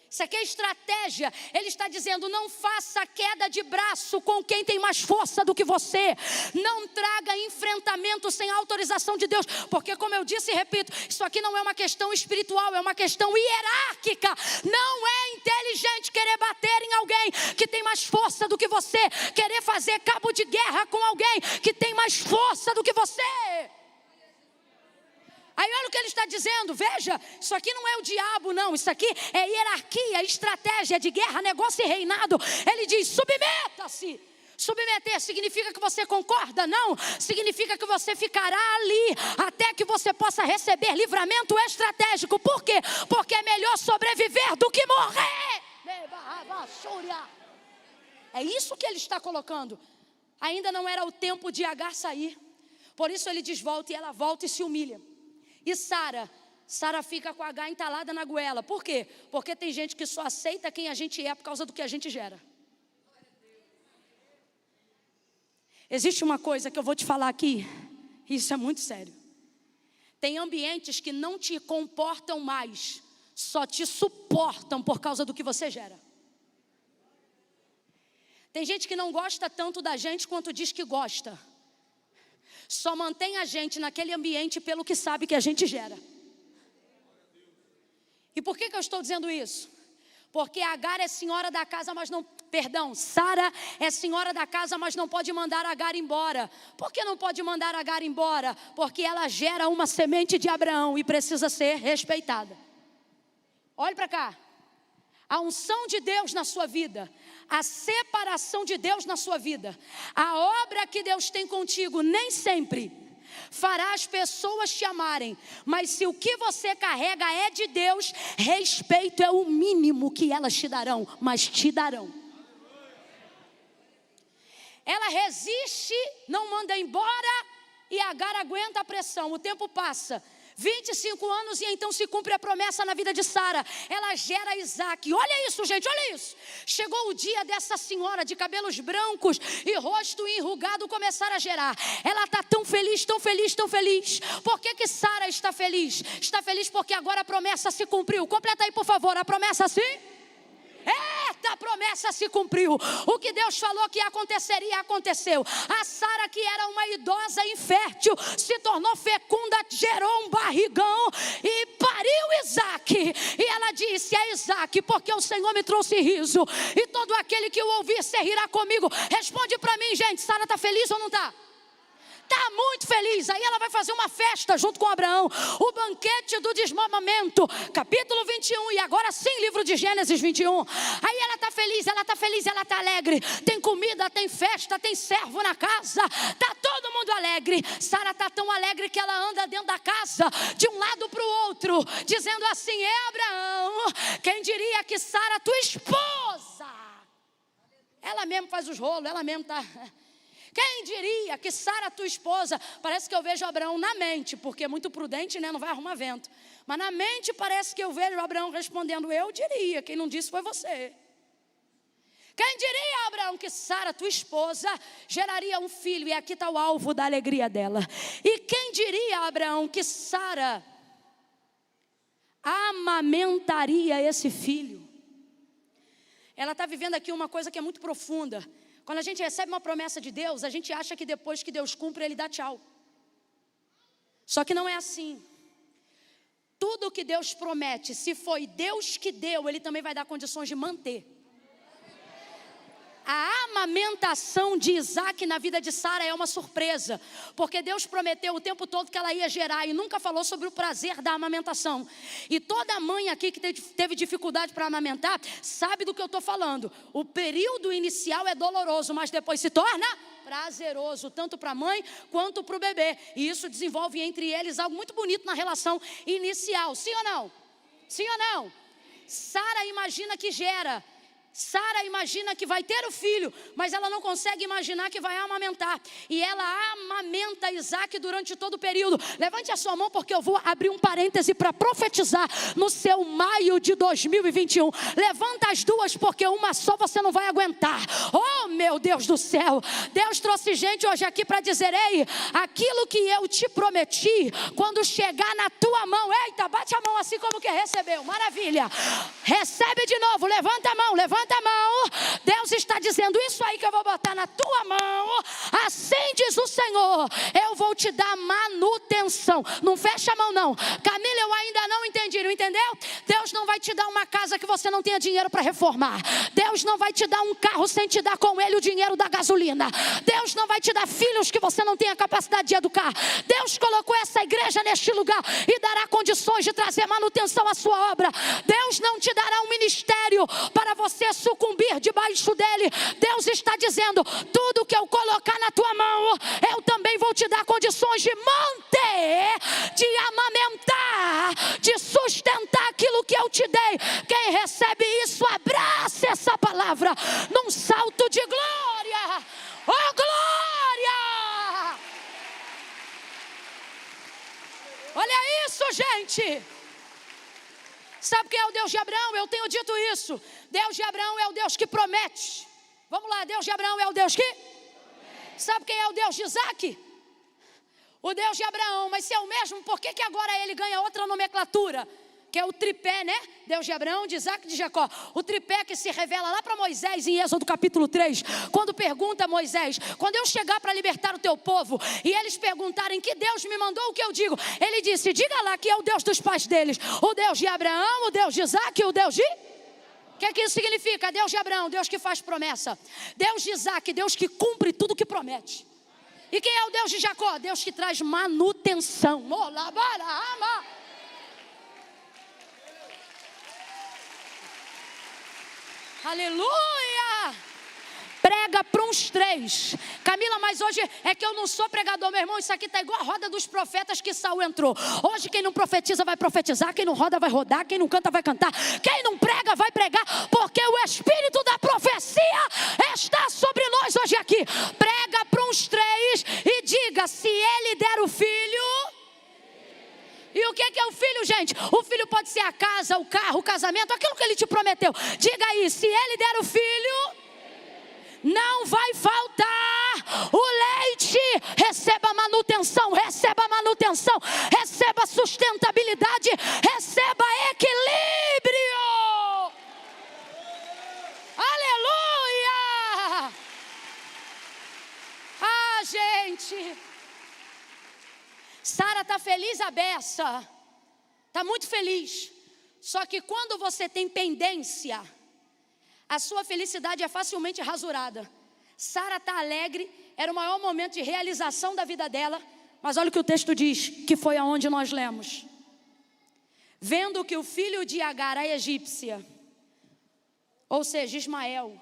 Isso aqui é estratégia. Ele está dizendo: não faça queda de braço com quem tem mais força do que você. Não traga enfrentamento sem autorização de Deus. Porque, como eu disse e repito, isso aqui não é uma questão espiritual, é uma questão hierárquica. Não é inteligente querer bater em alguém que tem mais força do que você, querer fazer cabo de guerra com alguém que tem mais força do que você. Aí olha o que ele está dizendo, veja, isso aqui não é o diabo não, isso aqui é hierarquia, estratégia de guerra, negócio e reinado. Ele diz: submeta-se. Submeter significa que você concorda? Não, significa que você ficará ali até que você possa receber livramento estratégico. Por quê? Porque é melhor sobreviver do que morrer. É isso que ele está colocando. Ainda não era o tempo de Agar sair. Por isso ele diz volta, e ela volta e se humilha. E Sara fica com a Agar entalada na goela. Por quê? Porque tem gente que só aceita quem a gente é por causa do que a gente gera. Existe uma coisa que eu vou te falar aqui, e isso é muito sério. Tem ambientes que não te comportam mais, só te suportam por causa do que você gera. Tem gente que não gosta tanto da gente quanto diz que gosta. Só mantém a gente naquele ambiente pelo que sabe que a gente gera. E por que eu estou dizendo isso? Porque Agar é senhora da casa, mas não... Sara é senhora da casa, mas não pode mandar Agar embora. Por que não pode mandar Agar embora? Porque ela gera uma semente de Abraão e precisa ser respeitada. Olhe para cá. A unção de Deus na sua vida, a separação de Deus na sua vida, a obra que Deus tem contigo nem sempre fará as pessoas te amarem. Mas se o que você carrega é de Deus, respeito é o mínimo que elas te darão, mas te darão. ela resiste, não manda embora, e Agar aguenta a pressão. O tempo passa, 25 anos, e então se cumpre a promessa na vida de Sara. Ela gera Isaac. Olha isso, gente, olha isso. Chegou o dia dessa senhora de cabelos brancos e rosto enrugado começar a gerar. Ela está tão feliz, tão feliz, tão feliz. Por que Sara está feliz? Está feliz porque agora a promessa se cumpriu. Completa aí, por favor, a promessa sim? Eita, a promessa se cumpriu. O que Deus falou que aconteceria, aconteceu. A Sara, que era uma idosa infértil, se tornou fecunda, gerou um barrigão e pariu Isaac. E ela disse: é Isaac, porque o Senhor me trouxe riso, e todo aquele que o ouvir se rirá comigo. Responde para mim, gente, Sara está feliz ou não está? Está muito feliz. Aí ela vai fazer uma festa junto com Abraão, o banquete do desmamamento, capítulo 21, e agora sim, livro de Gênesis 21. Aí ela está feliz, ela está feliz, ela está alegre. Tem comida, tem festa, tem servo na casa, está todo mundo alegre. Sara está tão alegre que ela anda dentro da casa, de um lado para o outro, dizendo assim: Abraão, quem diria que Sara, tua esposa, ela mesmo faz os rolos, ela mesmo está... Quem diria que Sara, tua esposa... Parece que eu vejo Abraão na mente, porque é muito prudente, né? Não vai arrumar vento. Mas na mente parece que eu vejo Abraão respondendo: eu diria, quem não disse foi você. Quem diria, Abraão, que Sara, tua esposa, geraria um filho? E aqui está o alvo da alegria dela. E quem diria, Abraão, que Sara amamentaria esse filho? Ela está vivendo aqui uma coisa que é muito profunda. Quando a gente recebe uma promessa de Deus, a gente acha que depois que Deus cumpre, Ele dá tchau. Só que não é assim. Tudo que Deus promete, se foi Deus que deu, Ele também vai dar condições de manter. A amamentação de Isaac na vida de Sara é uma surpresa, porque Deus prometeu o tempo todo que ela ia gerar e nunca falou sobre o prazer da amamentação. E toda mãe aqui que teve dificuldade para amamentar sabe do que eu estou falando. O período inicial é doloroso, mas depois se torna prazeroso, tanto para a mãe quanto para o bebê. E isso desenvolve entre eles algo muito bonito na relação inicial. Sim ou não? Sim ou não? Sara imagina que gera. Sara imagina que vai ter o filho, mas ela não consegue imaginar que vai amamentar. E ela amamenta Isaac durante todo o período. Levante a sua mão, porque eu vou abrir um parêntese para profetizar no seu maio de 2021. Levanta as duas, porque uma só você não vai aguentar. Oh, meu Deus do céu. Deus trouxe gente hoje aqui para dizer: ei, aquilo que eu te prometi, quando chegar na tua mão, eita, bate a mão assim como que recebeu. Maravilha. Recebe de novo, levanta a mão, levanta a mão. Deus está dizendo: isso aí que eu vou botar na tua mão, assim diz o Senhor, eu vou te dar manutenção. Não fecha a mão não. Camila, eu ainda não entendi, não entendeu? Deus não vai te dar uma casa que você não tenha dinheiro para reformar. Deus não vai te dar um carro sem te dar com ele o dinheiro da gasolina. Deus não vai te dar filhos que você não tenha capacidade de educar. Deus colocou essa igreja neste lugar e dará condições de trazer manutenção à sua obra. Deus não te dará um ministério para você sucumbir debaixo dele. Deus está dizendo: tudo que eu colocar na tua mão, eu também vou te dar condições de manter, de amamentar, de sustentar aquilo que eu te dei. Quem recebe isso, abraça essa palavra num salto de glória. Oh, glória! Olha isso, gente. Sabe quem é o Deus de Abraão? Eu tenho dito isso. Deus de Abraão é o Deus que promete. Vamos lá, Deus de Abraão é o Deus que promete. Sabe quem é o Deus de Isaac? O Deus de Abraão. Mas se é o mesmo, por que agora ele ganha outra nomenclatura? Que é o tripé, né? Deus de Abraão, de Isaac e de Jacó. O tripé que se revela lá para Moisés em Êxodo capítulo 3. Quando pergunta a Moisés: quando eu chegar para libertar o teu povo e eles perguntarem que Deus me mandou, o que eu digo? Ele disse: diga lá que é o Deus dos pais deles. O Deus de Abraão, o Deus de Isaac e o Deus de... O que é que isso significa? Deus de Abraão, Deus que faz promessa. Deus de Isaac, Deus que cumpre tudo que promete. E quem é o Deus de Jacó? Deus que traz manutenção. Olabarama. Aleluia! Prega para uns 3. Camila, mas hoje é que eu não sou pregador, meu irmão. Isso aqui está igual a roda dos profetas que Saul entrou. Hoje quem não profetiza vai profetizar, quem não roda vai rodar, quem não canta vai cantar, quem não prega vai pregar, porque o espírito da profecia está sobre nós hoje aqui. Prega para uns 3 e diga: se ele der o filho. E o que é o filho, gente? O filho pode ser a casa, o carro, o casamento, aquilo que ele te prometeu. Diga aí: se ele der o filho, não vai faltar o leite. Receba manutenção, receba manutenção, receba sustentabilidade, receba equilíbrio. Aleluia! Ah, gente, Sara está feliz a beça, está muito feliz. Só que quando você tem pendência, a sua felicidade é facilmente rasurada. Sara está alegre, era o maior momento de realização da vida dela. Mas olha o que o texto diz, que foi aonde nós lemos. Vendo que o filho de Agar, a egípcia, ou seja, Ismael,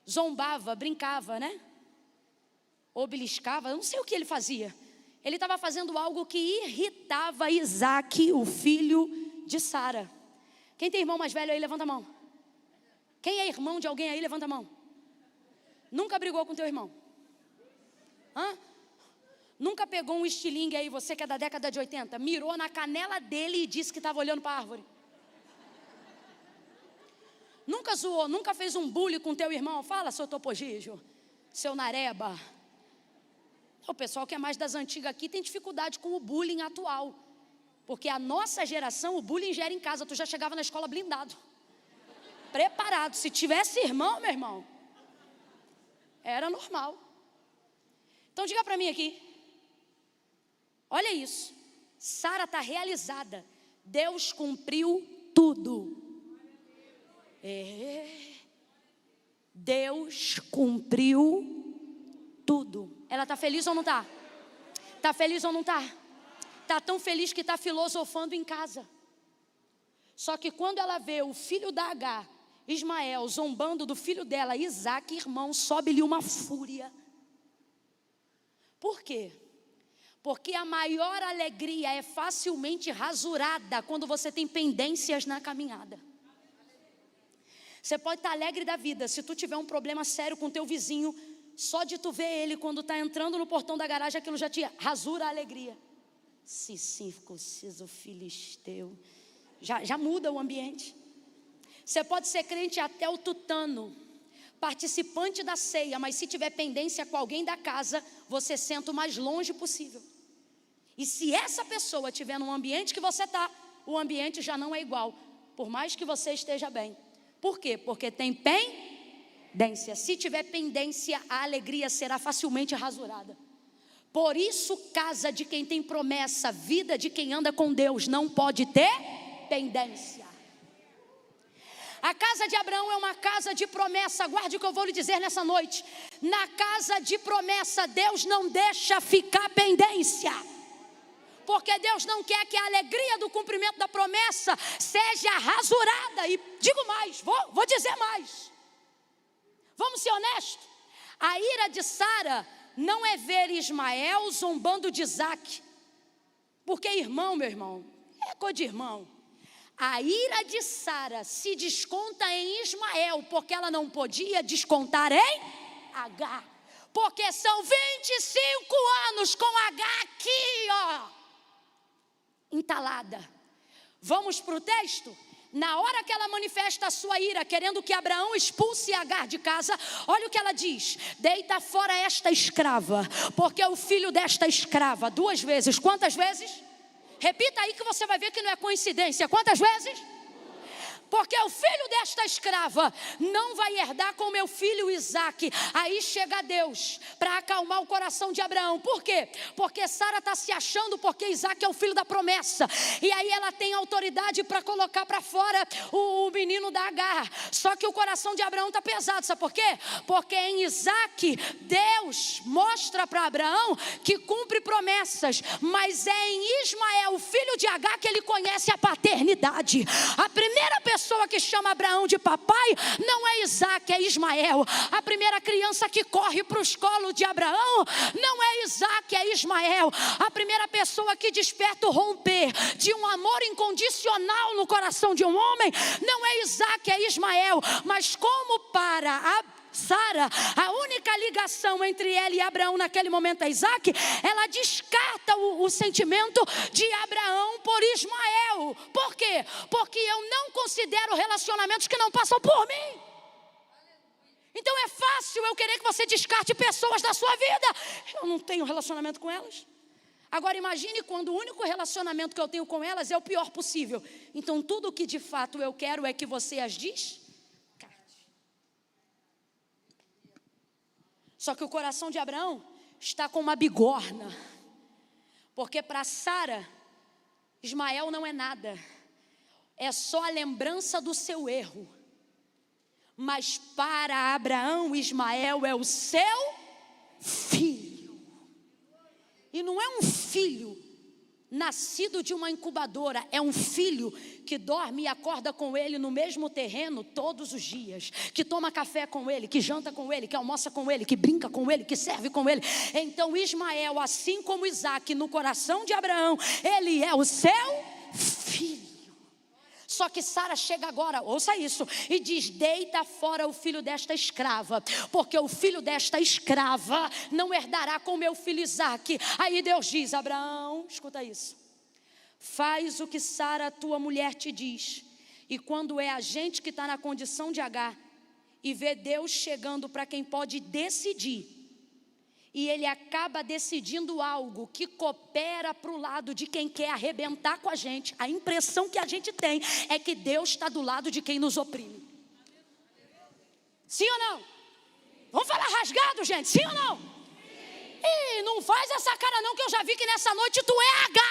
zombava, brincava, né? Ou beliscava, eu não sei o que ele fazia. Ele estava fazendo algo que irritava Isaque, o filho de Sara. Quem tem irmão mais velho aí, levanta a mão. Quem é irmão de alguém aí, levanta a mão. Nunca brigou com teu irmão? Hã? Nunca pegou um estilingue aí, você que é da década de 80, mirou na canela dele e disse que estava olhando para a árvore? Nunca zoou, nunca fez um bullying com teu irmão? Fala, seu topogijo, seu nareba. O pessoal que é mais das antigas aqui tem dificuldade com o bullying atual. Porque a nossa geração, o bullying já era em casa. Tu já chegava na escola blindado, preparado. Se tivesse irmão, meu irmão, era normal. Então diga para mim aqui. Olha isso. Sara está realizada. Deus cumpriu tudo. Deus cumpriu tudo. Ela está feliz ou não está? Está feliz ou não está? Está tão feliz que está filosofando em casa. Só que quando ela vê o filho da Agar, Ismael, zombando do filho dela, Isaque, irmão, sobe-lhe uma fúria. Por quê? Porque a maior alegria é facilmente rasurada quando você tem pendências na caminhada. Você pode estar alegre da vida, se tu tiver um problema sério com teu vizinho, só de tu ver ele quando está entrando no portão da garagem, aquilo já te rasura a alegria. Se circunciso filisteu, já muda o ambiente. Você pode ser crente até o tutano, participante da ceia, mas se tiver pendência com alguém da casa, você senta o mais longe possível. E se essa pessoa estiver no ambiente que você está, o ambiente já não é igual, por mais que você esteja bem. Por quê? Porque tem pendência. Se tiver pendência, a alegria será facilmente rasurada. Por isso, casa de quem tem promessa, vida de quem anda com Deus, não pode ter pendência. A casa de Abraão é uma casa de promessa. Guarde o que eu vou lhe dizer nessa noite. Na casa de promessa, Deus não deixa ficar pendência. Porque Deus não quer que a alegria do cumprimento da promessa seja rasurada. E digo mais, vou dizer mais. Vamos ser honestos. A ira de Sara não é ver Ismael zombando de Isaque. Porque irmão, meu irmão, é coisa de irmão. A ira de Sara se desconta em Ismael, porque ela não podia descontar em Agar. Porque são 25 anos com Agar aqui, ó, entalada. Vamos para o texto? Na hora que ela manifesta a sua ira, querendo que Abraão expulse Agar de casa, olha o que ela diz: deita fora esta escrava, porque o filho desta escrava, 2 vezes, quantas vezes? Repita aí que você vai ver que não é coincidência. Quantas vezes? Porque o filho desta escrava não vai herdar com meu filho Isaque. Aí chega Deus para acalmar o coração de Abraão. Por quê? Porque Sara está se achando porque Isaque é o filho da promessa. E aí ela tem autoridade para colocar para fora o menino da Agar. Só que o coração de Abraão está pesado. Sabe por quê? Porque em Isaque Deus mostra para Abraão que cumpre promessas. Mas é em Ismael, o filho de Agar, que ele conhece a paternidade. A primeira pessoa pessoa que chama Abraão de papai não é Isaac, é Ismael. A primeira criança que corre para os colos de Abraão não é Isaac, é Ismael. A primeira pessoa que desperta o romper de um amor incondicional no coração de um homem não é Isaac, é Ismael. Mas como para Sara, a única ligação entre ela e Abraão naquele momento é Isaac, ela descarta o sentimento de Abraão por Ismael. Por quê? Porque eu não considero relacionamentos que não passam por mim. Então é fácil eu querer que você descarte pessoas da sua vida. Eu não tenho relacionamento com elas. Agora imagine quando o único relacionamento que eu tenho com elas é o pior possível. Então tudo o que de fato eu quero é que você as descarte. Só que o coração de Abraão está com uma bigorna. Porque para Sara, Ismael não é nada. É só a lembrança do seu erro. Mas para Abraão, Ismael é o seu filho. E não é um filho nascido de uma incubadora, é um filho que dorme e acorda com ele no mesmo terreno todos os dias, que toma café com ele, que janta com ele, que almoça com ele, que brinca com ele, que serve com ele. Então Ismael, assim como Isaac no coração de Abraão, ele é o seu filho. Só que Sara chega agora, ouça isso, e diz: deita fora o filho desta escrava, porque o filho desta escrava não herdará com meu filho Isaac. Aí Deus diz: Abraão, escuta isso, faz o que Sara, tua mulher, te diz. E quando é a gente que está na condição de Agar e vê Deus chegando para quem pode decidir, e ele acaba decidindo algo que coopera para o lado de quem quer arrebentar com a gente, a impressão que a gente tem é que Deus está do lado de quem nos oprime. Sim ou não? Vamos falar rasgado, gente, sim ou não? Ih, não faz essa cara não, que eu já vi que nessa noite tu é H.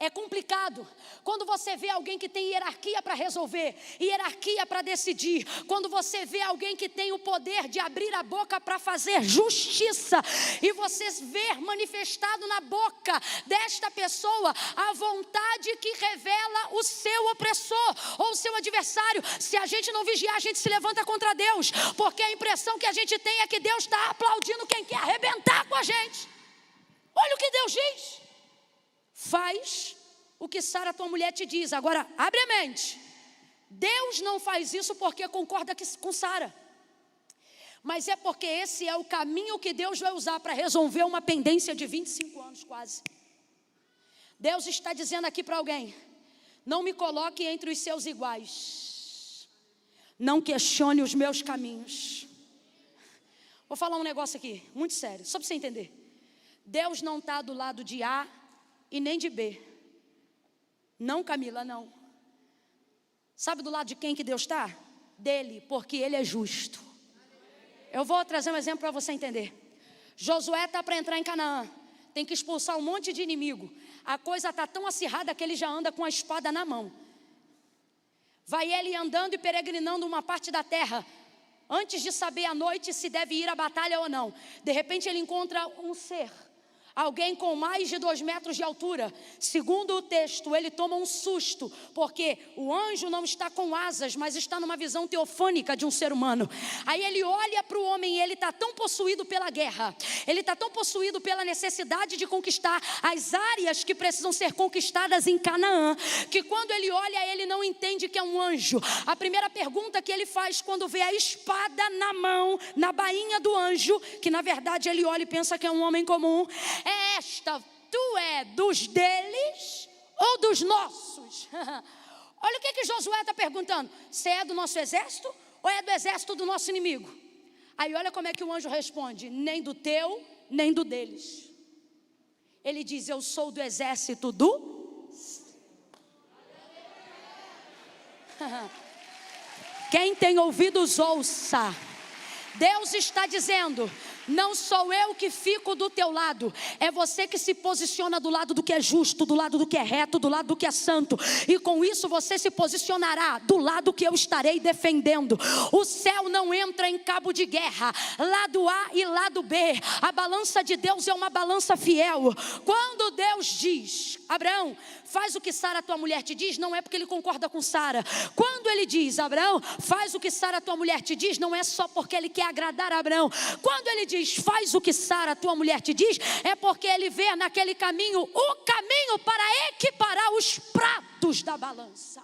É complicado quando você vê alguém que tem hierarquia para resolver, hierarquia para decidir. Quando você vê alguém que tem o poder de abrir a boca para fazer justiça, e você vê manifestado na boca desta pessoa a vontade que revela o seu opressor ou o seu adversário. Se a gente não vigiar, a gente se levanta contra Deus, porque a impressão que a gente tem é que Deus está aplaudindo quem quer arrebentar com a gente. Olha o que Deus diz: faz o que Sara, tua mulher, te diz. Agora, abre a mente. Deus não faz isso porque concorda com Sara, mas é porque esse é o caminho que Deus vai usar para resolver uma pendência de 25 anos quase. Deus está dizendo aqui para alguém: não me coloque entre os seus iguais, não questione os meus caminhos. Vou falar um negócio aqui, muito sério, só para você entender. Deus não está do lado de A e nem de B. Não, Camila, não. Sabe do lado de quem que Deus está? Dele, porque Ele é justo. Eu vou trazer um exemplo para você entender. Josué está para entrar em Canaã, tem que expulsar um monte de inimigo. A coisa está tão acirrada que ele já anda com a espada na mão. Vai ele andando e peregrinando uma parte da terra, antes de saber à noite se deve ir à batalha ou não. De repente ele encontra um ser, alguém com mais de 2 metros de altura. Segundo o texto, ele toma um susto, porque o anjo não está com asas, mas está numa visão teofânica de um ser humano. Aí ele olha para o homem e ele está tão possuído pela guerra, ele está tão possuído pela necessidade de conquistar as áreas que precisam ser conquistadas em Canaã, que quando ele olha, ele não entende que é um anjo. A primeira pergunta que ele faz quando vê a espada na mão, na bainha do anjo, que na verdade ele olha e pensa que é um homem comum, é esta: tu é dos deles ou dos nossos? Olha o que Josué está perguntando: você é do nosso exército ou é do exército do nosso inimigo? Aí olha como é que o anjo responde: nem do teu, nem do deles. Ele diz: eu sou do exército do... Quem tem ouvidos ouça. Deus está dizendo: Não sou eu que fico do teu lado, é você que se posiciona do lado do que é justo, do lado do que é reto, do lado do que é santo. E com isso você se posicionará do lado que eu estarei defendendo. O céu não entra em cabo de guerra, lado A e lado B. A balança de Deus é uma balança fiel. Quando Deus diz: Abraão, faz o que Sara tua mulher te diz, não é porque ele concorda com Sara. Quando ele diz: Abraão, faz o que Sara tua mulher te diz, não é só porque ele quer agradar a Abraão. Quando ele diz: faz o que Sara tua mulher te diz, é porque ele vê naquele caminho o caminho para equiparar os pratos da balança.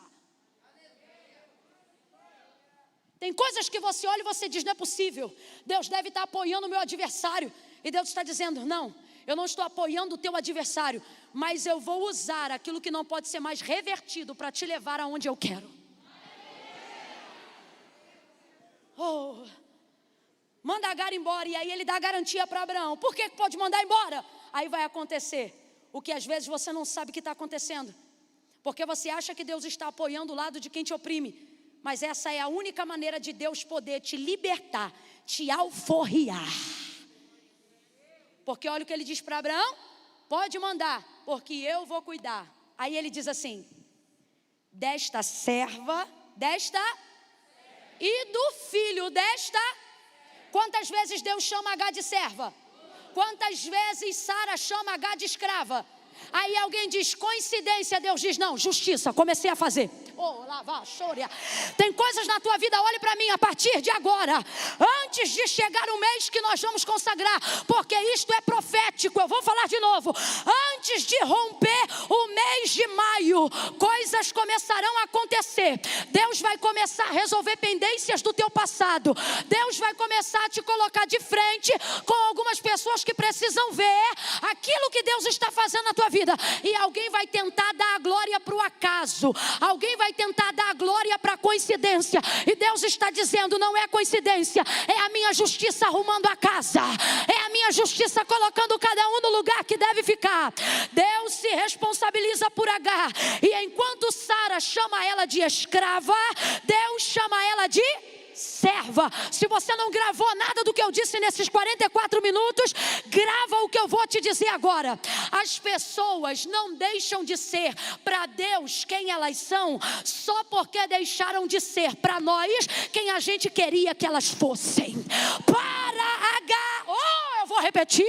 Tem coisas que você olha e você diz: não é possível, Deus deve estar apoiando o meu adversário. E Deus está dizendo: não, eu não estou apoiando o teu adversário, mas eu vou usar aquilo que não pode ser mais revertido para te levar aonde eu quero. Oh, manda Agar embora. E aí ele dá garantia para Abraão. Por que pode mandar embora? Aí vai acontecer o que às vezes você não sabe que está acontecendo, porque você acha que Deus está apoiando o lado de quem te oprime. Mas essa é a única maneira de Deus poder te libertar, te alforriar. Porque olha o que ele diz para Abraão: pode mandar, porque eu vou cuidar. Aí ele diz assim: desta serva, desta e do filho desta. Quantas vezes Deus chama Agar de serva? Quantas vezes Sara chama Agar de escrava? Aí alguém diz: coincidência. Deus diz: não, justiça, comecei a fazer. Oh, lava, chore. Tem coisas na tua vida, olhe para mim, a partir de agora, antes de chegar o mês que nós vamos consagrar, porque isto é profético, eu vou falar de novo. Antes de romper o mês de maio, coisas começarão a acontecer. Deus vai começar a resolver pendências do teu passado. Deus vai começar a te colocar de frente com algumas pessoas que precisam ver aquilo que Deus está fazendo na tua vida. E alguém vai tentar dar a glória para o acaso, alguém vai tentar dar a glória para a coincidência. E Deus está dizendo: não é coincidência, é a minha justiça arrumando a casa, é a minha justiça colocando cada um no lugar que deve ficar. Deus se responsabiliza por Agar, e enquanto Sara chama ela de escrava, Deus chama ela de serva. Se você não gravou nada do que eu disse nesses 44 minutos, grava o que eu vou te dizer agora. As pessoas não deixam de ser para Deus quem elas são só porque deixaram de ser para nós quem a gente queria que elas fossem. Para Agar, eu vou repetir,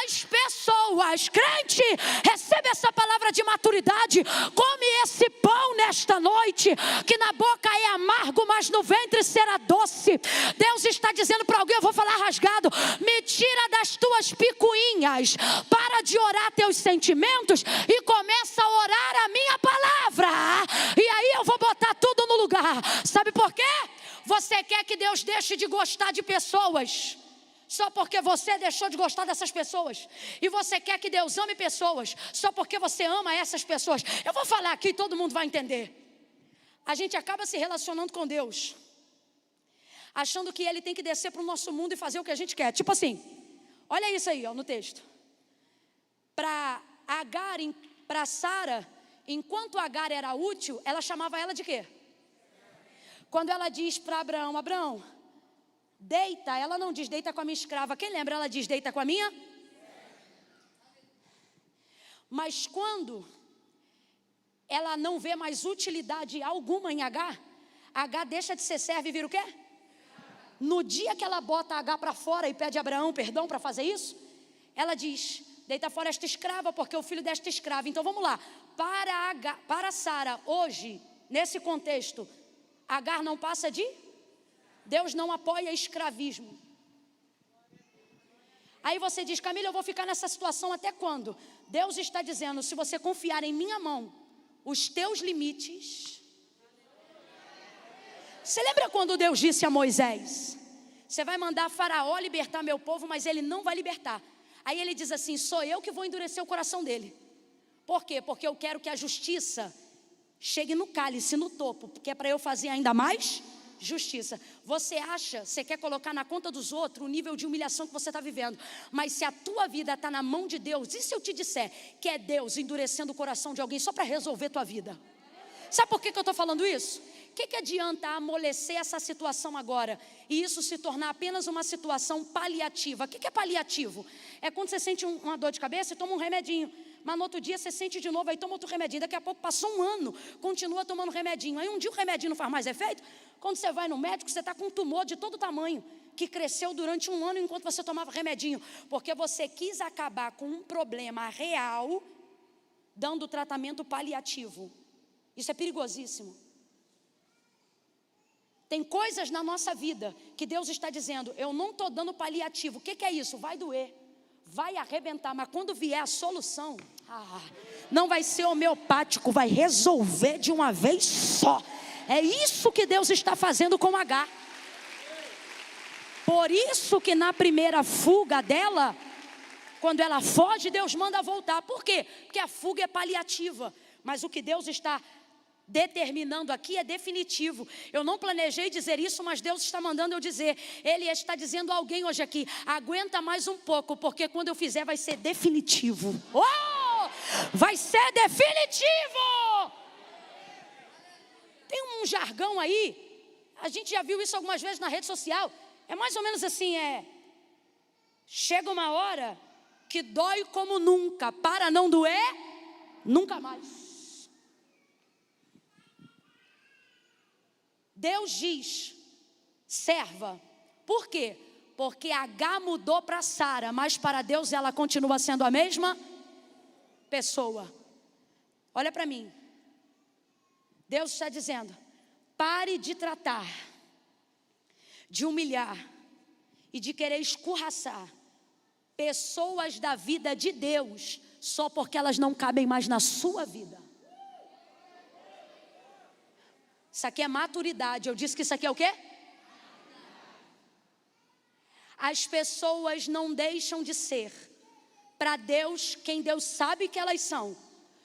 as pessoas, crente, recebe essa palavra de maturidade, come esse pão nesta noite, que na boca é amargo, mas no ventre será doce. Deus está dizendo para alguém, eu vou falar rasgado: me tira das tuas picuinhas, para de orar teus sentimentos e começa a orar a minha palavra, e aí eu vou botar tudo no lugar. Sabe por quê? Você quer que Deus deixe de gostar de pessoas só porque você deixou de gostar dessas pessoas, e você quer que Deus ame pessoas só porque você ama essas pessoas. Eu vou falar aqui, todo mundo vai entender. A gente acaba se relacionando com Deus achando que Ele tem que descer para o nosso mundo e fazer o que a gente quer. Tipo assim, olha isso aí, no texto. Para Agar, para Sara, enquanto Agar era útil, ela chamava ela de quê? Quando ela diz para Abraão: Abraão, deita, ela não diz deita com a minha escrava. Quem lembra? Ela diz deita com a minha. Mas quando ela não vê mais utilidade alguma em Agar, Agar deixa de ser serva e vira o quê? No dia que ela bota Agar para fora e pede a Abraão perdão para fazer isso, ela diz: deita fora esta escrava, porque é o filho desta escrava. Então vamos lá, para Sara hoje, nesse contexto, Agar não passa de... Deus não apoia escravismo. Aí você diz: Camila, eu vou ficar nessa situação até quando? Deus está dizendo: se você confiar em minha mão os teus limites... Você lembra quando Deus disse a Moisés: você vai mandar Faraó libertar meu povo, mas ele não vai libertar. Aí ele diz assim: sou eu que vou endurecer o coração dele. Por quê? Porque eu quero que a justiça chegue no cálice, no topo, porque é para eu fazer ainda mais justiça. Você quer colocar na conta dos outros o nível de humilhação que você está vivendo, mas se a tua vida está na mão de Deus, e se eu te disser que é Deus endurecendo o coração de alguém só para resolver tua vida? Sabe por que eu estou falando isso? que adianta amolecer essa situação agora e isso se tornar apenas uma situação paliativa? O que é paliativo? É quando você sente uma dor de cabeça e toma um remedinho, mas no outro dia você sente de novo, aí toma outro remedinho, daqui a pouco passou um ano, continua tomando remedinho, aí um dia o remedinho não faz mais efeito. Quando você vai no médico, você está com um tumor de todo tamanho, que cresceu durante um ano enquanto você tomava remedinho, porque você quis acabar com um problema real, dando tratamento paliativo. Isso é perigosíssimo. Tem coisas na nossa vida que Deus está dizendo, eu não estou dando paliativo. O que é isso? Vai doer, vai arrebentar, mas quando vier a solução, não vai ser homeopático, vai resolver de uma vez só. É isso que Deus está fazendo com Agar. Por isso que na primeira fuga dela, quando ela foge, Deus manda voltar. Por quê? Porque a fuga é paliativa, mas o que Deus está determinando aqui é definitivo. Eu não planejei dizer isso, mas Deus está mandando eu dizer. Ele está dizendo a alguém hoje aqui, aguenta mais um pouco, porque quando eu fizer vai ser definitivo. Vai ser definitivo. Tem um jargão aí, a gente já viu isso algumas vezes na rede social. É mais ou menos assim, chega uma hora que dói como nunca, para não doer, nunca mais. Deus diz, serva. Por quê? Porque Agar mudou para Sara, mas para Deus ela continua sendo a mesma pessoa. Olha para mim. Deus está dizendo, pare de tratar, de humilhar e de querer escorraçar pessoas da vida de Deus só porque elas não cabem mais na sua vida. Isso aqui é maturidade. Eu disse que isso aqui é o quê? As pessoas não deixam de ser para Deus quem Deus sabe que elas são,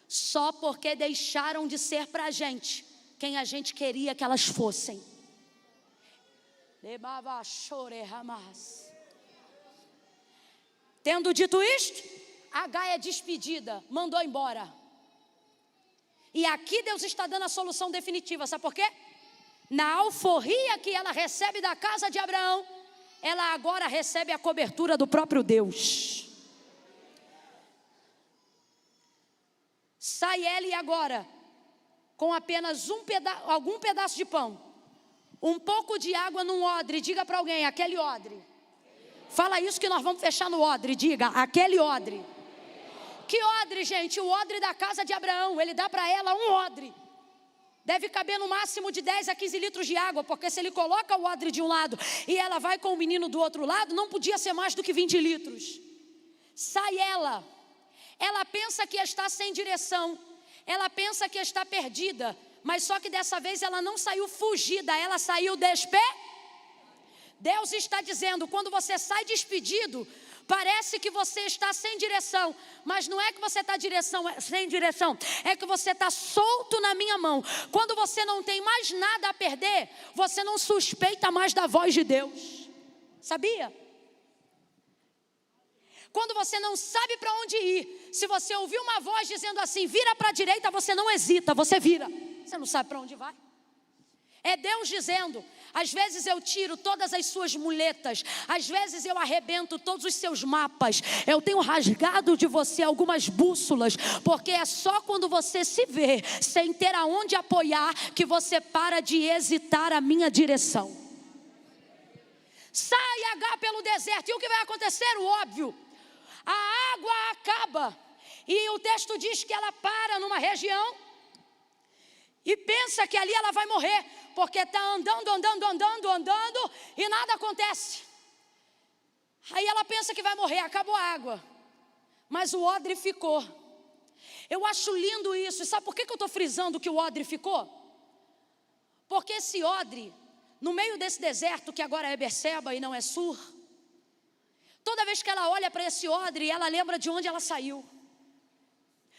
só porque deixaram de ser para a gente quem a gente queria que elas fossem. Tendo dito isto, Agar é despedida, mandou embora. E aqui Deus está dando a solução definitiva, sabe por quê? Na alforria que ela recebe da casa de Abraão, ela agora recebe a cobertura do próprio Deus. Sai ele agora com apenas algum pedaço de pão, um pouco de água num odre. Diga para alguém, aquele odre. Fala isso que nós vamos fechar no odre. Diga, aquele odre. Que odre, gente? O odre da casa de Abraão. Ele dá para ela um odre. Deve caber no máximo de 10 a 15 litros de água, porque se ele coloca o odre de um lado e ela vai com o menino do outro lado, não podia ser mais do que 20 litros. Sai ela. Ela pensa que está sem direção. Ela pensa que está perdida. Mas só que dessa vez ela não saiu fugida, ela saiu Deus está dizendo, quando você sai despedido, parece que você está sem direção, mas não é que você está sem direção, é que você está solto na minha mão. Quando você não tem mais nada a perder, você não suspeita mais da voz de Deus. Sabia? Quando você não sabe para onde ir, se você ouvir uma voz dizendo assim, vira para a direita, você não hesita, você vira. Você não sabe para onde vai. É Deus dizendo, às vezes eu tiro todas as suas muletas, às vezes eu arrebento todos os seus mapas, eu tenho rasgado de você algumas bússolas, porque é só quando você se vê sem ter aonde apoiar que você para de hesitar a minha direção. Sai Agar pelo deserto, e o que vai acontecer? O óbvio, a água acaba, e o texto diz que ela para numa região e pensa que ali ela vai morrer, porque está andando e nada acontece. Aí ela pensa que vai morrer, acabou a água, mas o odre ficou. Eu acho lindo isso. E sabe por que eu estou frisando que o odre ficou? Porque esse odre, no meio desse deserto que agora é Berseba e não é Sur, toda vez que ela olha para esse odre, ela lembra de onde ela saiu.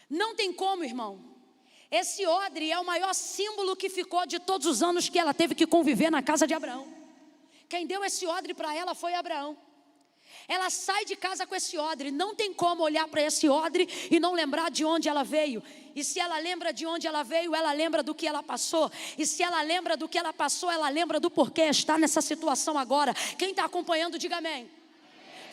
Não tem como, irmão. Esse odre é o maior símbolo que ficou de todos os anos que ela teve que conviver na casa de Abraão. Quem deu esse odre para ela foi Abraão. Ela sai de casa com esse odre, não tem como olhar para esse odre e não lembrar de onde ela veio. E se ela lembra de onde ela veio, ela lembra do que ela passou. E se ela lembra do que ela passou, ela lembra do porquê está nessa situação agora. Quem está acompanhando, diga amém.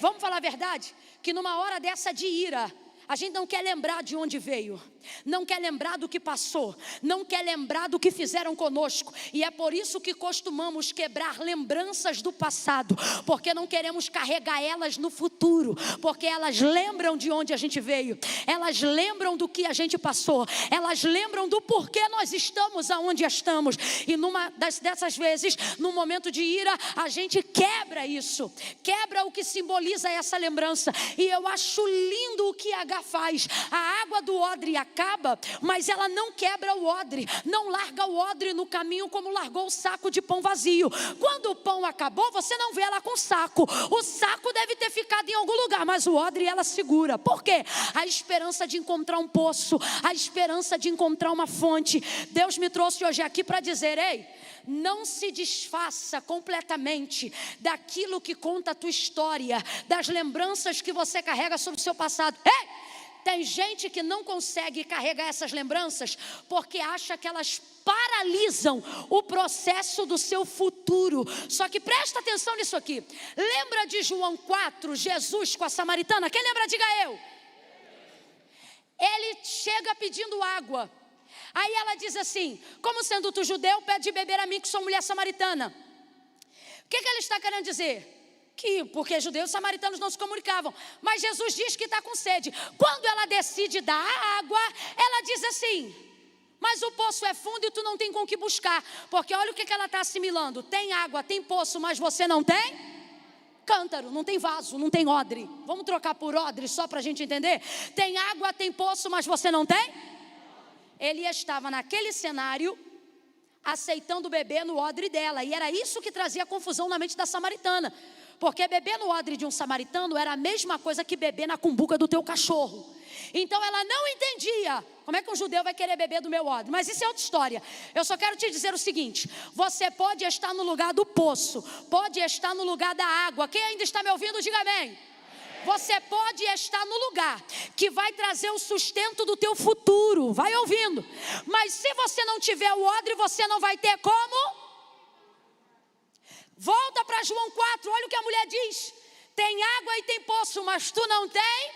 Vamos falar a verdade? Que numa hora dessa de ira, a gente não quer lembrar de onde veio, não quer lembrar do que passou, não quer lembrar do que fizeram conosco. E é por isso que costumamos quebrar lembranças do passado, porque não queremos carregar elas no futuro, porque elas lembram de onde a gente veio, elas lembram do que a gente passou, elas lembram do porquê nós estamos aonde estamos. E numa dessas vezes, no momento de ira, a gente quebra isso, quebra o que simboliza essa lembrança. E eu acho lindo o que H faz. A água do odre acaba, mas ela não quebra o odre, não larga o odre no caminho como largou o saco de pão vazio. Quando o pão acabou, você não vê ela com saco. O saco deve ter ficado em algum lugar, mas o odre ela segura. Por quê? A esperança de encontrar um poço, a esperança de encontrar uma fonte. Deus me trouxe hoje aqui para dizer: ei, não se desfaça completamente daquilo que conta a tua história, das lembranças que você carrega sobre o seu passado. Ei! Tem gente que não consegue carregar essas lembranças porque acha que elas paralisam o processo do seu futuro. Só que presta atenção nisso aqui. Lembra de João 4, Jesus com a samaritana? Quem lembra, diga eu. Ele chega pedindo água. Aí ela diz assim: como sendo tu judeu, pede de beber a mim que sou mulher samaritana. O que ele está querendo dizer? Que porque judeus e samaritanos não se comunicavam. Mas Jesus diz que está com sede. Quando ela decide dar a água, ela diz assim: mas o poço é fundo e tu não tem com o que buscar. Porque olha o que ela está assimilando. Tem água, tem poço, mas você não tem cântaro, não tem vaso, não tem odre. Vamos trocar por odre só para a gente entender? Tem água, tem poço, mas você não tem? Ele estava naquele cenário aceitando beber no odre dela. E era isso que trazia confusão na mente da samaritana. Porque beber no odre de um samaritano era a mesma coisa que beber na cumbuca do teu cachorro. Então ela não entendia como é que um judeu vai querer beber do meu odre. Mas isso é outra história. Eu só quero te dizer o seguinte: você pode estar no lugar do poço, pode estar no lugar da água. Quem ainda está me ouvindo, diga amém. Você pode estar no lugar que vai trazer o sustento do teu futuro. Vai ouvindo. Mas se você não tiver o odre, você não vai ter como. Volta para João 4, olha o que a mulher diz. Tem água e tem poço, mas tu não tem?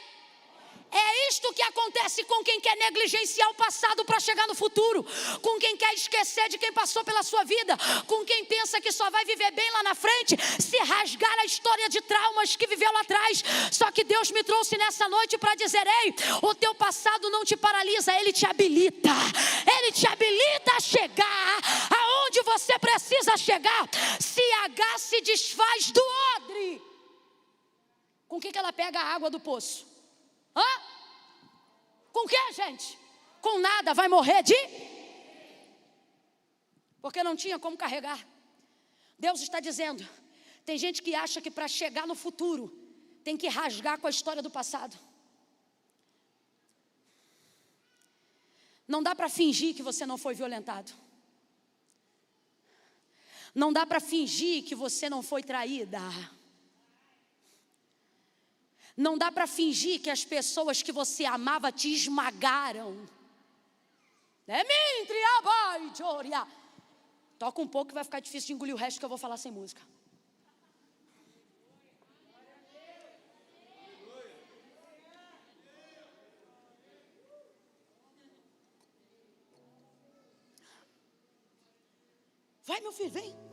É isto que acontece com quem quer negligenciar o passado para chegar no futuro, com quem quer esquecer de quem passou pela sua vida, com quem pensa que só vai viver bem lá na frente, se rasgar a história de traumas que viveu lá atrás. Só que Deus me trouxe nessa noite para dizer: ei, o teu passado não te paralisa, ele te habilita a chegar aonde você precisa chegar. Se H se desfaz do odre, com que ela pega a água do poço? Hã? Com que, gente? Com nada, vai morrer de? Porque não tinha como carregar. Deus está dizendo: tem gente que acha que para chegar no futuro tem que rasgar com a história do passado. Não dá para fingir que você não foi violentado. Não dá para fingir que você não foi traída. Não dá para fingir que as pessoas que você amava te esmagaram. Toca um pouco que vai ficar difícil de engolir o resto que eu vou falar sem música. Vai, meu filho, vem.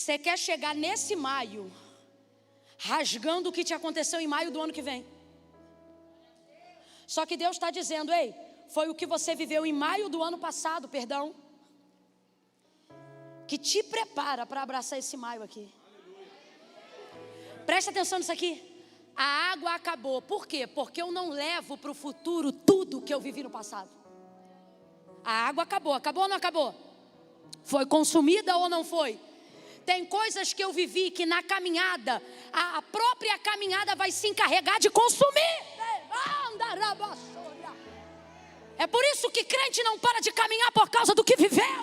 Você quer chegar nesse maio rasgando o que te aconteceu em maio do ano que vem. Só que Deus está dizendo: ei, foi o que você viveu em maio do ano passado, perdão, que te prepara para abraçar esse maio aqui. Presta atenção nisso aqui. A água acabou. Por quê? Porque eu não levo para o futuro tudo que eu vivi no passado. A água acabou. Acabou ou não acabou? Foi consumida ou não foi? Tem coisas que eu vivi que na caminhada, a própria caminhada vai se encarregar de consumir. É por isso que crente não para de caminhar por causa do que viveu.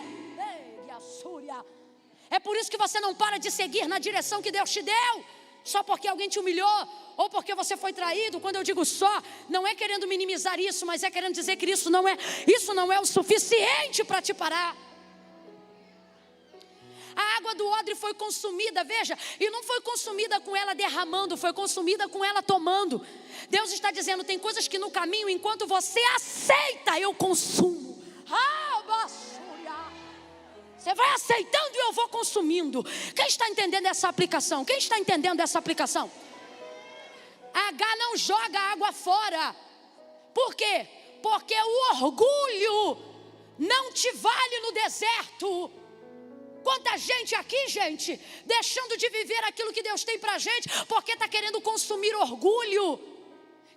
É por isso que você não para de seguir na direção que Deus te deu, só porque alguém te humilhou, ou porque você foi traído. Quando eu digo só, não é querendo minimizar isso, mas é querendo dizer que isso não é o suficiente para te parar. A água do odre foi consumida, veja, e não foi consumida com ela derramando, foi consumida com ela tomando. Deus está dizendo, tem coisas que no caminho, enquanto você aceita, eu consumo. Você vai aceitando e eu vou consumindo. Quem está entendendo essa aplicação? Quem está entendendo essa aplicação? H não joga água fora. Por quê? Porque o orgulho não te vale no deserto. Quanta gente aqui, gente, deixando de viver aquilo que Deus tem pra gente, porque está querendo consumir orgulho.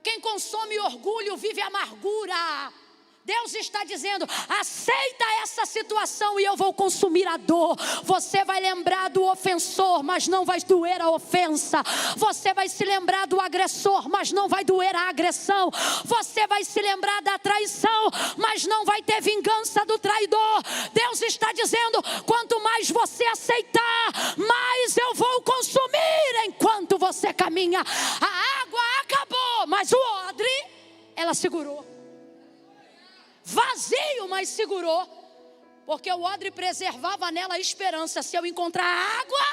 Quem consome orgulho vive amargura. Deus está dizendo, aceita essa situação e eu vou consumir a dor. Você vai lembrar do ofensor, mas não vai doer a ofensa. Você vai se lembrar do agressor, mas não vai doer a agressão. Você vai se lembrar da traição, mas não vai ter vingança do traidor. Deus está dizendo, quanto mais você aceitar, mais eu vou consumir enquanto você caminha. A água acabou, mas o odre, ela segurou. Vazio, mas segurou, porque o odre preservava nela a esperança. Se eu encontrar água,